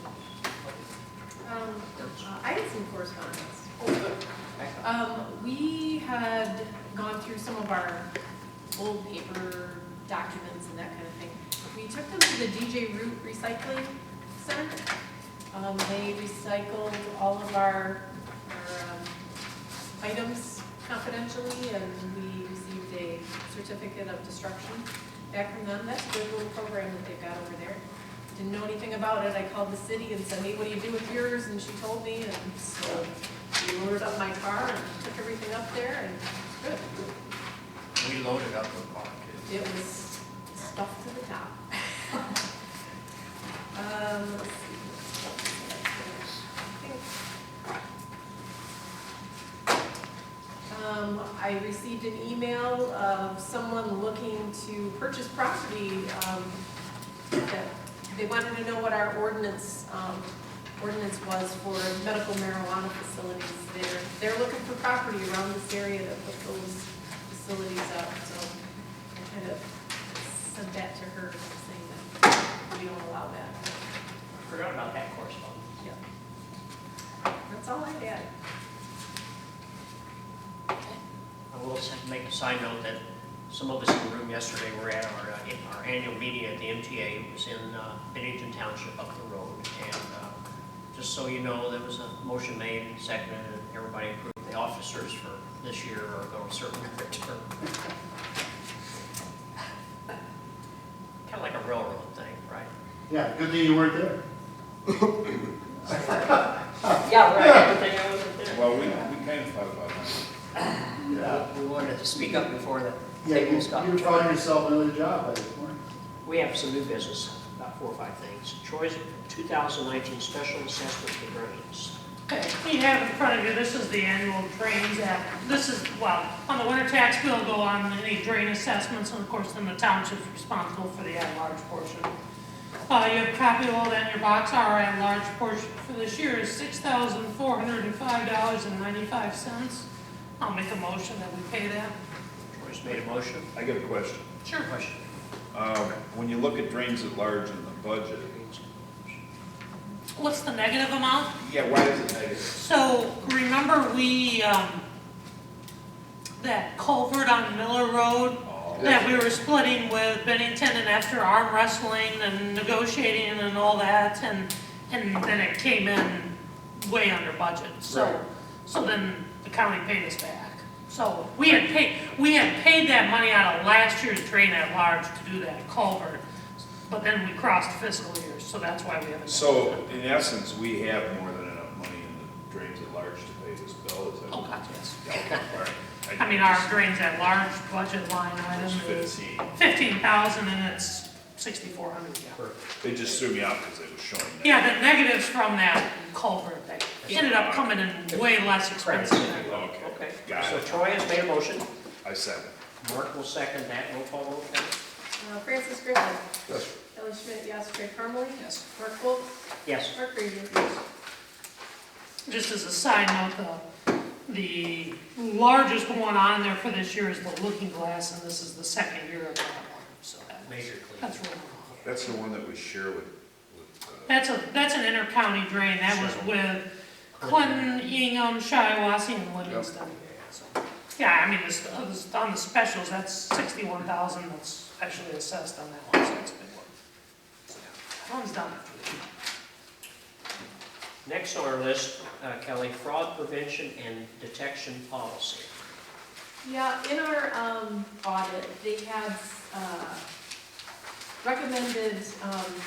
I had some correspondence. Oh, good. Back up. We had gone through some of our old paper documents and that kind of thing. We took them to the DJ Root Recycling Center. They recycled all of our items confidentially, and we received a certificate of destruction back from them. That's a good little program that they've got over there. Didn't know anything about it. I called the city and said, hey, what do you do with yours? And she told me, and so we loaded up my car and took everything up there, and it's good. We loaded up the car too. It was stuffed to the top. Let's see. I received an email of someone looking to purchase property, that they wanted to know what our ordinance was for medical marijuana facilities. They're looking for property around this area to put those facilities up, so I kind of sent that to her, saying that we don't allow that. I forgot about that correspondence. Yeah. That's all I had. I will make a side note that some of us in the room yesterday were at our annual meeting at the MTA. It was in Bennington Township up the road. And just so you know, there was a motion made and seconded, and everybody approved the officers for this year are going to serve their term. Kind of like a railroad thing, right? Yeah, good thing you weren't there. Yeah, right. Good thing I wasn't there. Well, we kind of thought about that. Yeah. We wanted to speak up before the Yeah, table you stopped. found yourself another job by this morning. We have some new business, about 4 or 5 things. Troy's 2019 special assessment for drains. Okay, you have in front of you, this is the annual drains app. This is, well, on the winter tax bill go on any drain assessments, and of course then the township's responsible for the at-large portion. You have a copy of all that in your box. Our at-large portion for this year is $6,405.95. I'll make a motion that we pay that. Troy's made a motion. I got a question. Sure. Question. When you look at drains at large in the budget, What's the negative amount? yeah, why is it negative? So remember that culvert on Miller Road that we were splitting with Bennington, and after arm wrestling and negotiating and all that, and then it came in way under budget. So then the county paid us back. So we had paid that money out of last year's drain at large to do that culvert, but then we crossed fiscal years, so that's why we haven't. So in essence, we have more than enough money in the drains at large to pay this bill, is that? Oh, God, yes. Yeah, okay, all right. I mean, our drains at large budget line item is 15,000, and it's 6,400, yeah. They just threw me out because it was showing that. Yeah, the negatives from that culvert, they ended up coming in way less expensive. Okay, Okay. got So it. Troy has made a motion. I second. Mark will second that. Roll call vote, please. Francis Griffin. Yes. Ellie Schmidt, yes. Craig Harmony. Yes. Mark Wolf. Yes. Mark Ranger. Just as a side note, the largest one on there for this year is the Looking Glass, and this is the second year of that one, so Major clean. that's really. That's the one that we share with That's an inter-county drain, that was with Clinton, Ingham, Shiawassee, and Livingston. So, yeah, I mean, on the specials, that's 61,000 that's actually assessed on that one, so it's a big one. So, that one's done. Next on our list, Kelly, fraud prevention and detection policy. Yeah, in our audit, they had recommended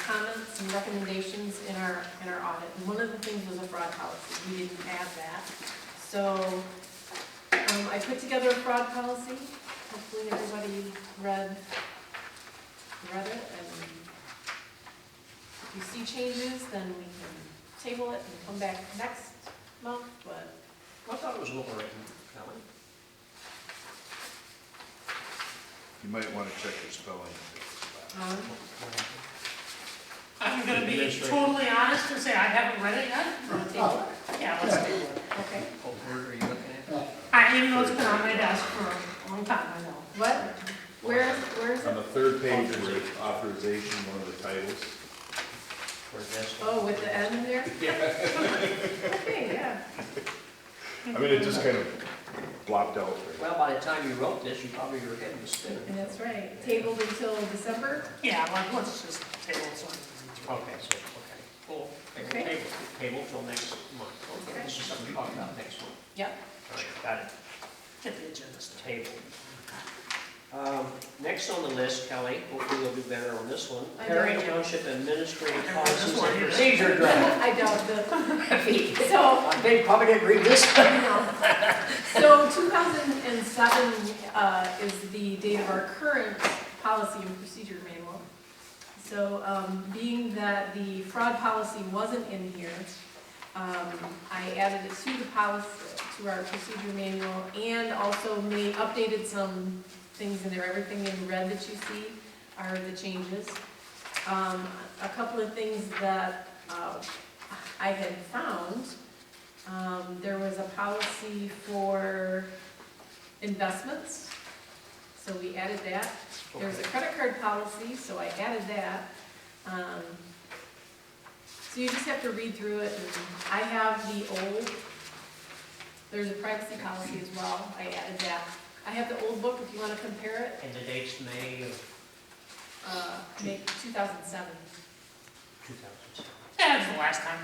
comments and recommendations in our audit. And one of the things was a fraud policy. We didn't have that. So I put together a fraud policy. Hopefully everybody read it. And if you see changes, then we can table it and come back next month. But I thought it was well written, Kelly. You might want to check your spelling. I'm gonna be totally honest and say I haven't read it yet. want to table it? Yeah, let's table it. Okay. What word are you looking at? Even though it's been on my desk for a long time, I know. What? Where is On it? the third page where it's authorization, one of the titles. Where's this? Oh, with the N there? Okay, yeah. I mean, it just kind of blopped out. Well, by the time you wrote this, you probably were heading to spin. That's right. Tabled until December? Yeah, let's just table it. So Okay, so, okay. Cool. Okay. table till next month. Okay, this is something to talk about next month. Yep. All right, got it. Get the agenda started. Table. Next on the list, Kelly, hopefully you'll do better on this one. I Perry know. Township Administrative This Policies one and here. Procedure Draft. I doubt that. So, they probably didn't read this. So 2007 is the date of our current policy and procedure manual. So being that the fraud policy wasn't in here, I added it to the policy, to our procedure manual, and also updated some things in there. Everything in red that you see are the changes. A couple of things that I had found. There was a policy for investments, so we added that. There was a credit card policy, so I added that. So you just have to read through it, and I have the old, there's a privacy policy as well, I added that. I have the old book if you want to compare it, And the date's May of make 2007. 2007. That's the last time,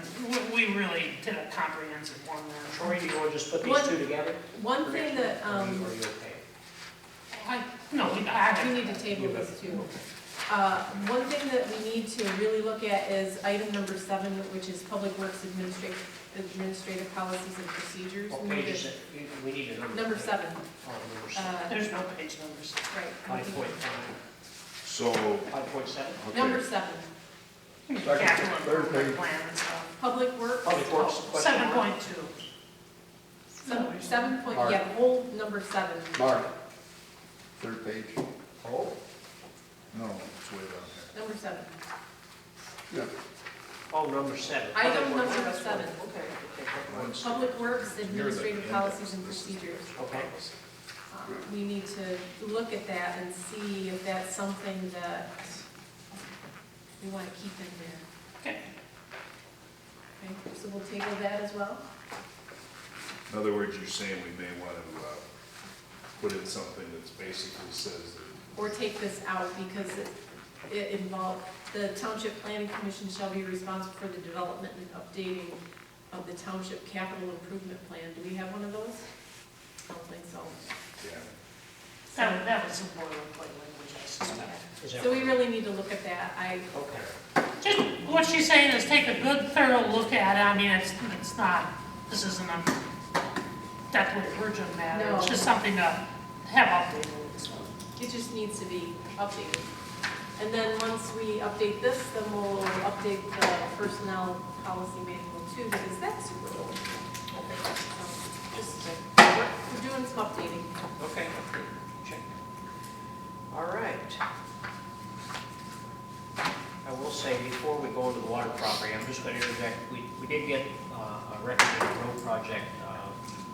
we really did a comprehensive one there. Troy, do you want to just put these One- two together? One thing that, Or are you okay? we need to table this too. One thing that we need to really look at is item number 7, which is Public Works Administrative Policies and Procedures. What We page need is to- it? We need a number. Number 7, Oh, number 7. There's no page numbers. right. 5.5. So, 5.7? Number okay, 7, Capital improvement plan and stuff. Public Works. Public Works, question mark? 7.2. 7 point, yeah, the whole number 7. Mark, third page. Oh, no, it's way down here. Number 7. Yeah. oh, number 7. Item Public Works, number that's 7. fine. Okay, okay. Public Works Administrative Policies and Procedures. Okay. We need to look at that and see if that's something that we want to keep in there. Okay. Okay, so we'll table that as well. In other words, you're saying we may want to put in something that basically says that, Or take this out because it involved, the Township Planning Commission shall be responsible for the development and updating of the Township Capital Improvement Plan. Do we have one of those? I don't think so. yeah. That was some boilerplate language, I suspect. Is that So we really need to look at that. Okay. Just, what she's saying is take a good thorough look at it. I mean, it's not, this isn't a deathly urgent matter. It's No. just something to have updated, so. It just needs to be updated. And then once we update this, then we'll update the personnel policy manual too, because that's super old. So, just, we're doing some updating. Okay, check. All right. I will say, before we go into the water property, I'm just going to interject, we did get a recommended road project,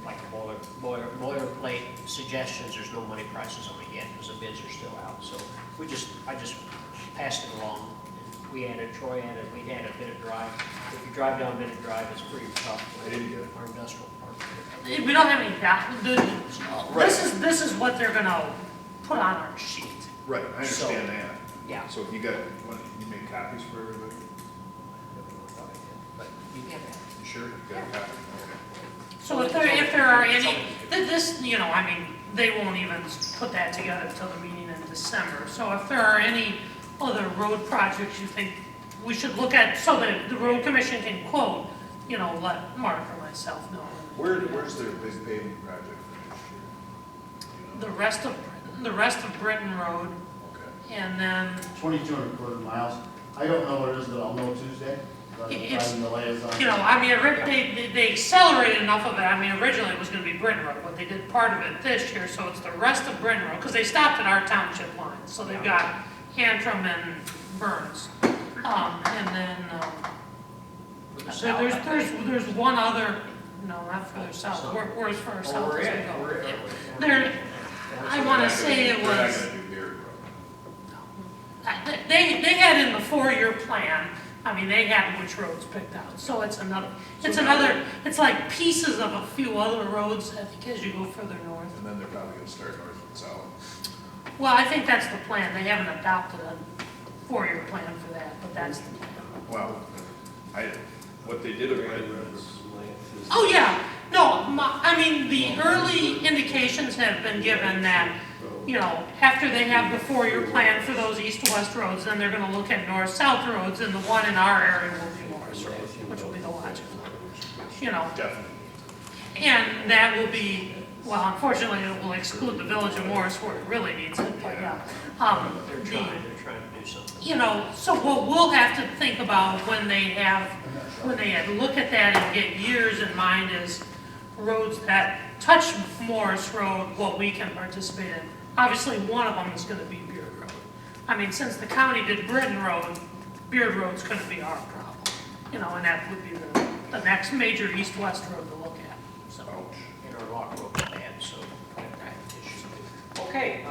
like boilerplate suggestions. There's no money prices on it yet, because the bids are still out. So I just passed it along. We added, Troy added, we added Bennett Drive. If you drive down Bennett Drive, it's pretty tough. I didn't get it. Our industrial park. We don't have any doubt. This is what they're gonna put on our sheet. Right, I understand that. Yeah. So if you you make copies for everybody? But you can have You sure? You got a copy? Okay. So if there are any, this, you know, I mean, they won't even put that together until the meeting in December. So if there are any other road projects you think we should look at, so that the road commission can quote, you know, let Mark or myself know. Where's their big paving project for next year? You know? The rest of Britton Road, Okay. and then, 2,225 miles. I don't know what it is, but I'll know Tuesday. It's- Driving the liaison. you know, I mean, they accelerated enough of it. I mean, originally it was gonna be Britton Road, but they did part of it this year, so it's the rest of Britton Road, because they stopped at our township line. So they've got Antrim and Burns. And then, there's one other, no, not further south, where's further Oh, south we're as we in, go? we're in. There, I wanna say it We're not was, gonna do Beard Road. they had in the 4-year plan, I mean, they had which roads picked out, so it's it's like pieces of a few other roads, I think, as you go further north. And then they're probably gonna start north and south. Well, I think that's the plan, they haven't adopted a 4-year plan for that, but that's the plan. Well, what they did of maintenance. Oh, yeah, no, I mean, the early indications have been given that, you know, after they have the 4-year plan for those east-west roads, then they're gonna look at north-south roads, and the one in our area will be Morris Road, which will be the logical, you know. Definitely. And that will be, well, unfortunately, it will exclude the village of Morris where it really needs it, but yeah. They're trying to do something. You know, so what we'll have to think about when they look at that and get years in mind is roads that touch Morris Road, what we can participate in. Obviously, one of them is gonna be Beard Road. I mean, since the county did Britton Road, Beard Road's gonna be our problem. You know, and that would be the next major east-west road to look at, so. And our lock road is bad, so that issue. Okay,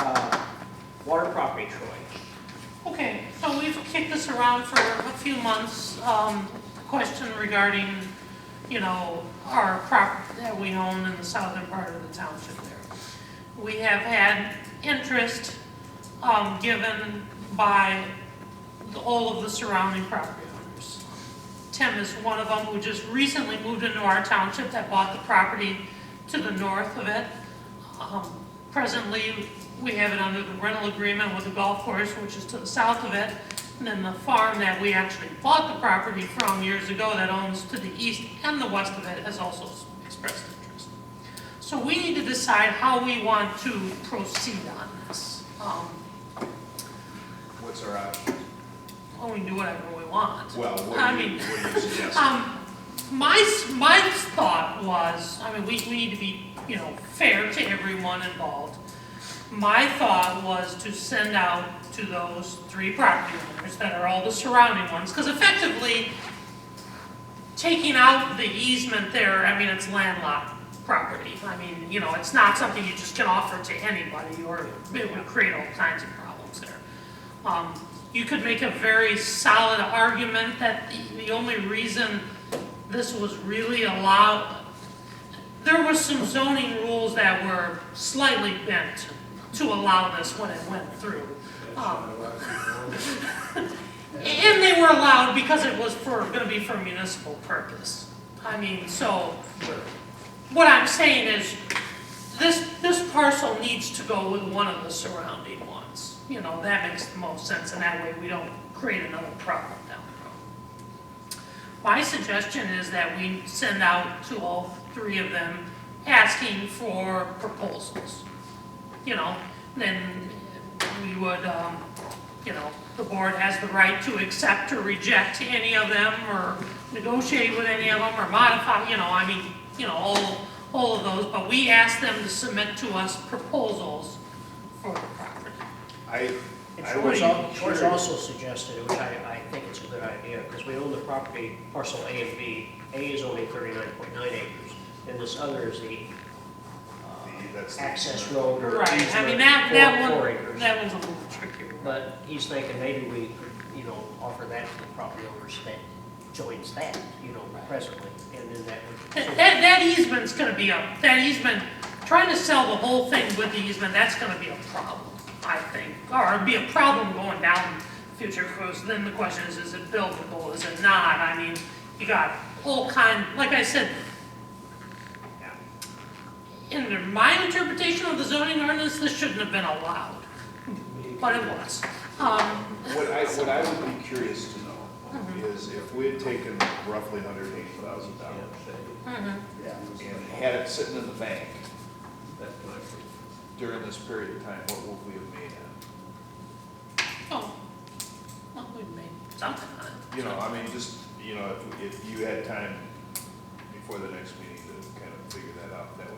water property, Troy. Okay, so we've kicked this around for a few months. Question regarding, you know, our property that we own in the southern part of the township there. We have had interest given by all of the surrounding property owners. Tim is one of them who just recently moved into our township that bought the property to the north of it. Presently, we have it under the rental agreement with the golf course, which is to the south of it. And then the farm that we actually bought the property from years ago that owns to the east and the west of it has also expressed interest. So we need to decide how we want to proceed on this. What's our option? Well, we can do whatever we want. Well, what I do you mean, suggest? my thought was, I mean, we need to be, you know, fair to everyone involved. My thought was to send out to those 3 property owners that are all the surrounding ones, because effectively, taking out the easement there, I mean, it's landlocked property. I mean, you know, it's not something you just can offer to anybody, or it would create all kinds of problems there. You could make a very solid argument that the only reason this was really allowed, there were some zoning rules that were slightly bent to allow this when it went through. And they were allowed because it was gonna be for municipal purpose. I mean, so, what I'm saying is, this parcel needs to go with one of the surrounding ones. You know, that makes the most sense, and that way we don't create another problem down the road. My suggestion is that we send out to all 3 of them asking for proposals. You know, then we would, you know, the board has the right to accept or reject any of them, or negotiate with any of them, or modify, you know, I mean, you know, all of those, but we ask them to submit to us proposals for the property. And I would- Troy's also suggested, which I think it's a good idea, because we own the property, parcel A and B. A is only 39.9 acres, and this other is the That's the- access road or Right, I mean, easement that for 4 one, acres. that one's a little trickier. But he's thinking maybe we could, you know, offer that to the property owners that joins that, you know, presently, and then that would. That easement's gonna be that easement, trying to sell the whole thing with the easement, that's gonna be a problem, I think. Or it'd be a problem going down the future, because then the question is it buildable, is it not? I mean, you got all like I said, in my interpretation of the zoning ordinance, this shouldn't have been allowed, but it was. What I would be curious to know is if we had taken roughly $180,000 and had it sitting in the bank during this period of time, what would we have made on Oh, well, we made something on it. it? You know, I mean, just, you know, if you had time before the next meeting to kind of figure that out, that would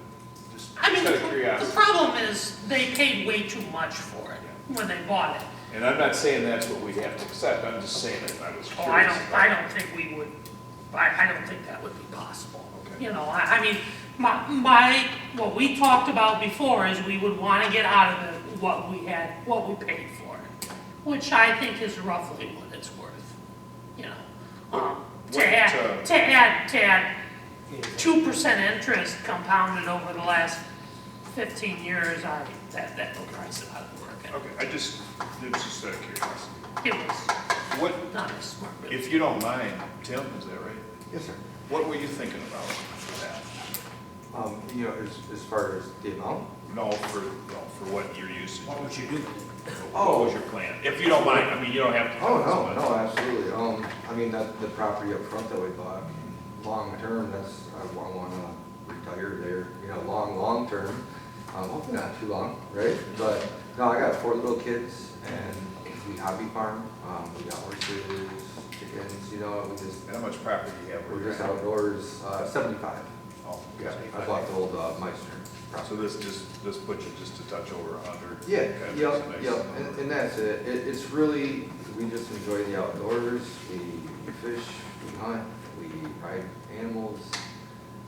just I mean, out of the curiosity. problem is they paid way too much for it when they bought it. And I'm not saying that's what we'd have to accept, I'm just saying that I was curious. Oh, about I don't think we would, I don't think that would be possible. Okay. You know, I mean, what we talked about before is we would want to get out of it what we paid for it, which I think is roughly what it's worth, you know. To add 2% interest compounded over the last 15 years, that will price it out of work. Okay, it was just out of curiosity. It was What, not as smart. if you don't mind, Tim, is that right? Yes, sir. What were you thinking about for that? You know, as far as the amount? No, for what your usage What would was. you do? What was your plan? If you don't mind, I mean, you don't have to. Oh, tell us no, much. absolutely. I mean, that, the property up front that we bought, long term, that's, I wanna retire there, you know, long term. Hopefully not too long, right? But, no, I got 4 little kids and we hobby farm. We got horses, chickens, you know, And how much property do you have? we're just outdoors, 75. Oh, Yeah, I 75. bought the old Meissner So property. this puts you just a touch over 100? Yeah, Okay, yep, that's a nice yep, number. and that's it. It's really, we just enjoy the outdoors, we fish, we hunt, we ride animals.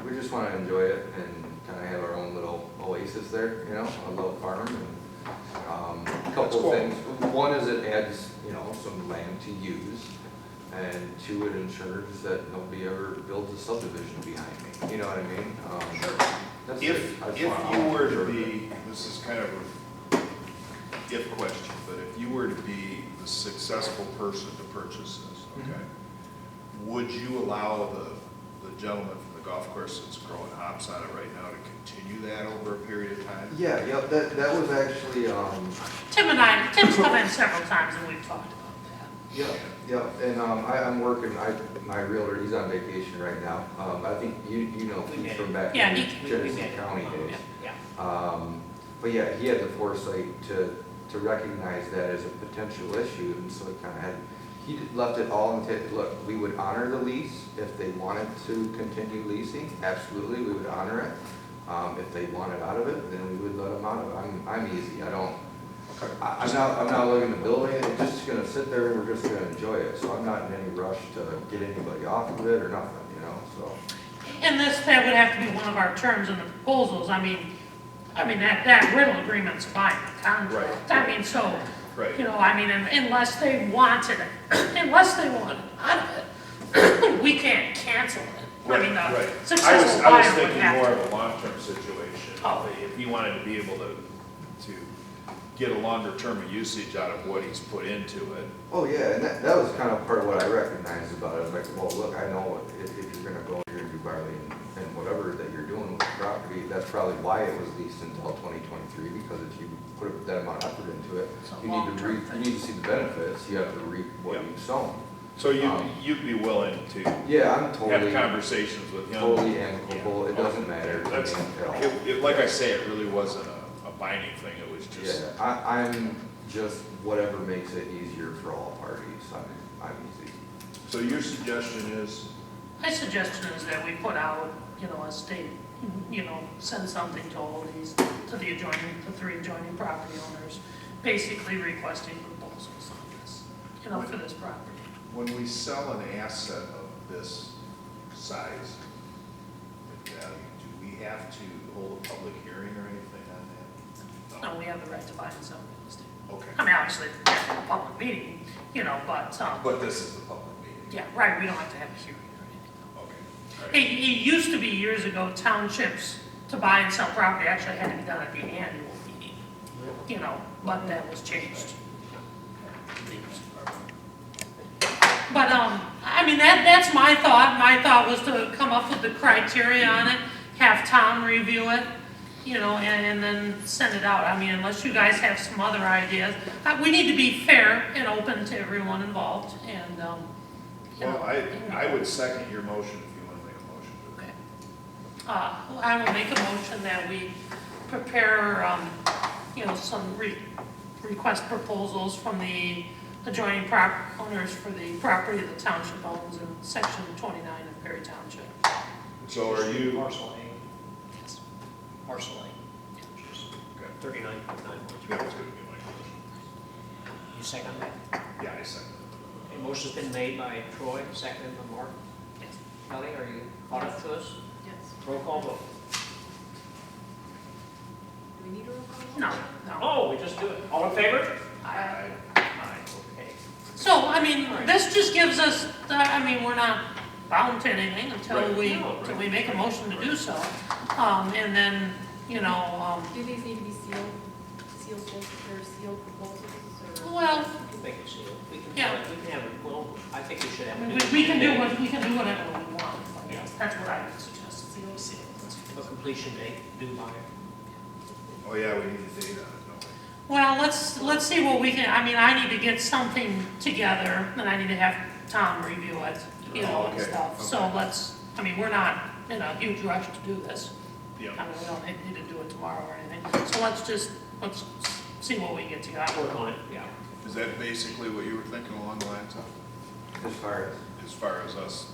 We just wanna enjoy it and kinda have our own little oasis there, you know, a little farm and, a couple cool. things. One is it adds, you know, some land to use, and 2, it ensures that nobody ever builds a subdivision behind me, you know what I mean? That's it. If I just you wanna were to ensure that- be, this is kind of a if question, but if you were to be the successful person to purchase this, okay? Would you allow the gentleman from the golf course that's growing hops on it right now to continue that over a period of time? Yeah, yep, that was actually, Tim's come in several times and we've talked about that. yeah, and I'm working, my realtor, he's on vacation right now. I think you know We Keith met. from back Yeah, in We Genesee met. County days. Yeah. But yeah, he had the foresight to recognize that as a potential issue, and so it kind of had, he left it all in, look, we would honor the lease if they wanted to continue leasing, absolutely, we would honor it. If they wanted out of it, then we would let them out of it. I'm easy, I don't, I'm not looking to build it, it's just gonna sit there and we're just gonna enjoy it, so I'm not in any rush to get anybody off of it or nothing, you know, so. And that would have to be one of our terms in the proposals. I mean, that rental agreement's fine, the contract. I mean, so, Right. you know, I mean, unless they wanted it, out of it, we can't cancel it. I mean, Right. the I successful was buyer would thinking have more to. of a long-term situation. Oh. If he wanted to be able to get a longer term of usage out of what he's put into it. Oh, yeah, and that was kind of part of what I recognized about it, like, well, look, I know if you're gonna go, you're gonna do barley and whatever that you're doing with the property, that's probably why it was leased until 2023, because if you put that amount of effort into it, It's a you need to long-term thing. you need to see the benefits, you have to reap what Yep. you've sown. So you'd be willing to Yeah, I'm have totally, conversations with him? totally amicable, it doesn't matter. to That's, me at all. like I say, it really wasn't a binding thing, it was just. Yeah, I'm just, whatever makes it easier for all parties, I'm easy. So your suggestion is, My suggestion is that we put out, you know, a state, you know, send something to all these, to the 3 adjoining property owners, basically requesting proposals on this, you know, for this property. when we sell an asset of this size and value, do we have to hold a public hearing or anything on that? No, we have the right to buy and sell real estate. Okay, I mean, obviously, it's a public meeting, you know, but, but this is the public meeting? yeah, right, we don't have to have a hearing or anything. Okay. All It, right. it used to be years ago, townships to buy and sell property actually had to be done at the annual meeting, you know, but that was changed. But, I mean, that's my thought. My thought was to come up with the criteria on it, have Tom review it, you know, and then send it out. I mean, unless you guys have some other ideas. We need to be fair and open to everyone involved, and, you know. Well, I would second your motion if you want to make a motion to that. Okay. I will make a motion that we prepare, you know, some request proposals from the adjoining property owners for the property the township owns in section 29 of Perry Township. So are you, Parcel A, Yes. parcel A, which is okay, 39.9. that was going to be my motion. You second that? Yeah, I second A motion's been made by Troy, seconded by Mark. Yes. Kelly, are you caught up to us? Yes. Roll call vote. Do we need a roll call? No, no. Oh, we just do it. All in favor? Aye. Aye, okay. So, I mean, this just gives us, I mean, we're not bound to anything until Right. until we make a motion to do so. And then, you know, Do these need to be sealed proposals, or? well, We can make it sealed. We can Yeah. have it, well, I think we should have I it. mean, we can do whatever we want. That's what I would suggest, is the OC. A completion date due by. Oh, yeah, we need a date on it, don't we? Well, let's see what we can, I mean, I need to get something together, and I need to have Tom review it, you know, and Okay, stuff. So okay. let's, I mean, we're not in a huge rush to do this. Yeah. I mean, we don't need to do it tomorrow or anything. So let's see what we get together. Work on it, yeah. Is that basically what you were thinking along the lines of, As far as us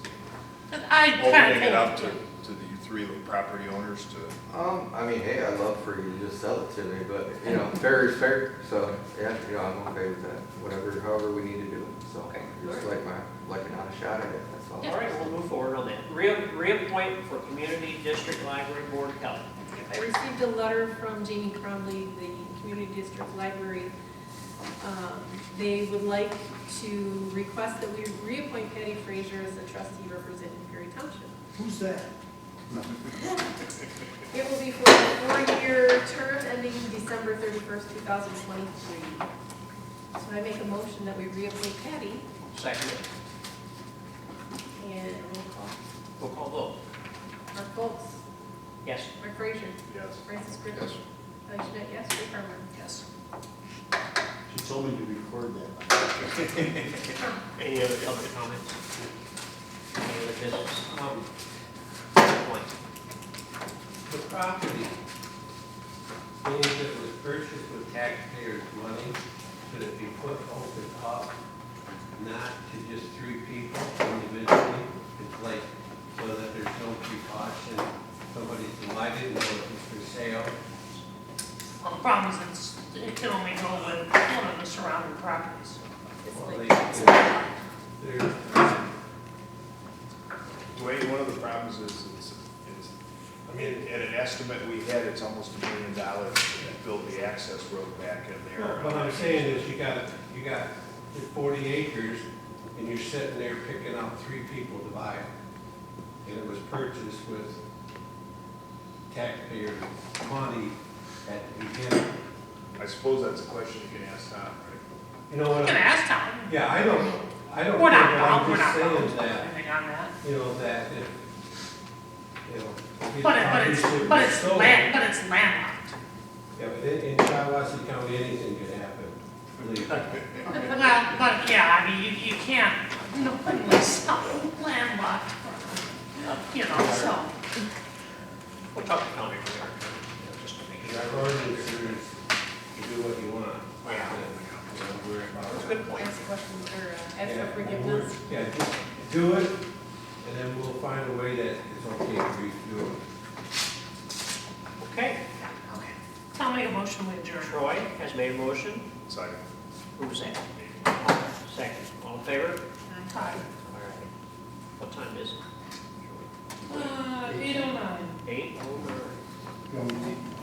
And I kind opening of it up to the three property owners to? I mean, hey, I'd love for you to just sell it to me, but, you know, fair is fair, so, yeah, you know, I'm okay with that, whatever, however we need to do it, so. Okay. Just like another shot at it, that's all. All right, we'll move forward on that. Reappoint for Community District Library Board of Health. I received a letter from Jamie Cromley, the Community District Library. They would like to request that we reappoint Patty Frazier as the trustee representing Perry Township. Who's that? It will be for a 4-year term ending December 31st, 2023. So I make a motion that we reappoint Patty Second it. and roll call. Roll call vote. Mark Foltz, Yes. Mark Frazier, Yes. Francis Griffin. Yes. Diane Schmidt, yes, Rick Harper. yes. She told me to record that. Any other public comments? Any other business? Point. The property, being that it was purchased with taxpayers' money, should it be put open up, not to just 3 people individually? It's like, so that there's no precaution, somebody's, well, I didn't know it was for sale. Well, the problem is it can only go with one of the surrounding properties. It's Well, like, there's, Dwayne, one of the problems is, I mean, at an estimate we had, it's almost $1 million to build the access road back in there. what I'm saying is you got 40 acres and you're sitting there picking out 3 people to buy it. And it was purchased with taxpayer money at the beginning. I suppose that's a question you can ask Tom, right? You know You what? can ask Tom. Yeah, I don't We're not care, but bound, I'm we're just not bound saying to that, anything on that. you know, that if, you know. But it's sold. landlocked. Yeah, but in Shiawassee County, anything could happen, believe me. Well, but yeah, I mean, you can't, nobody sell landlocked, you know, so. We'll talk to county for just to make Our sure. ordinance is to do what you want. Yeah. Don't worry about That's a it. good point. ask questions or ask Yeah, for forgiveness. Yeah, just do it, and then we'll find a way that it's okay for you to do it. Okay. I'll make a motion, we adjourn. Troy has made a motion. Second. Who's that? Second. All in favor? Aye. All right. What time is it? 8:09. 8:09. You want me to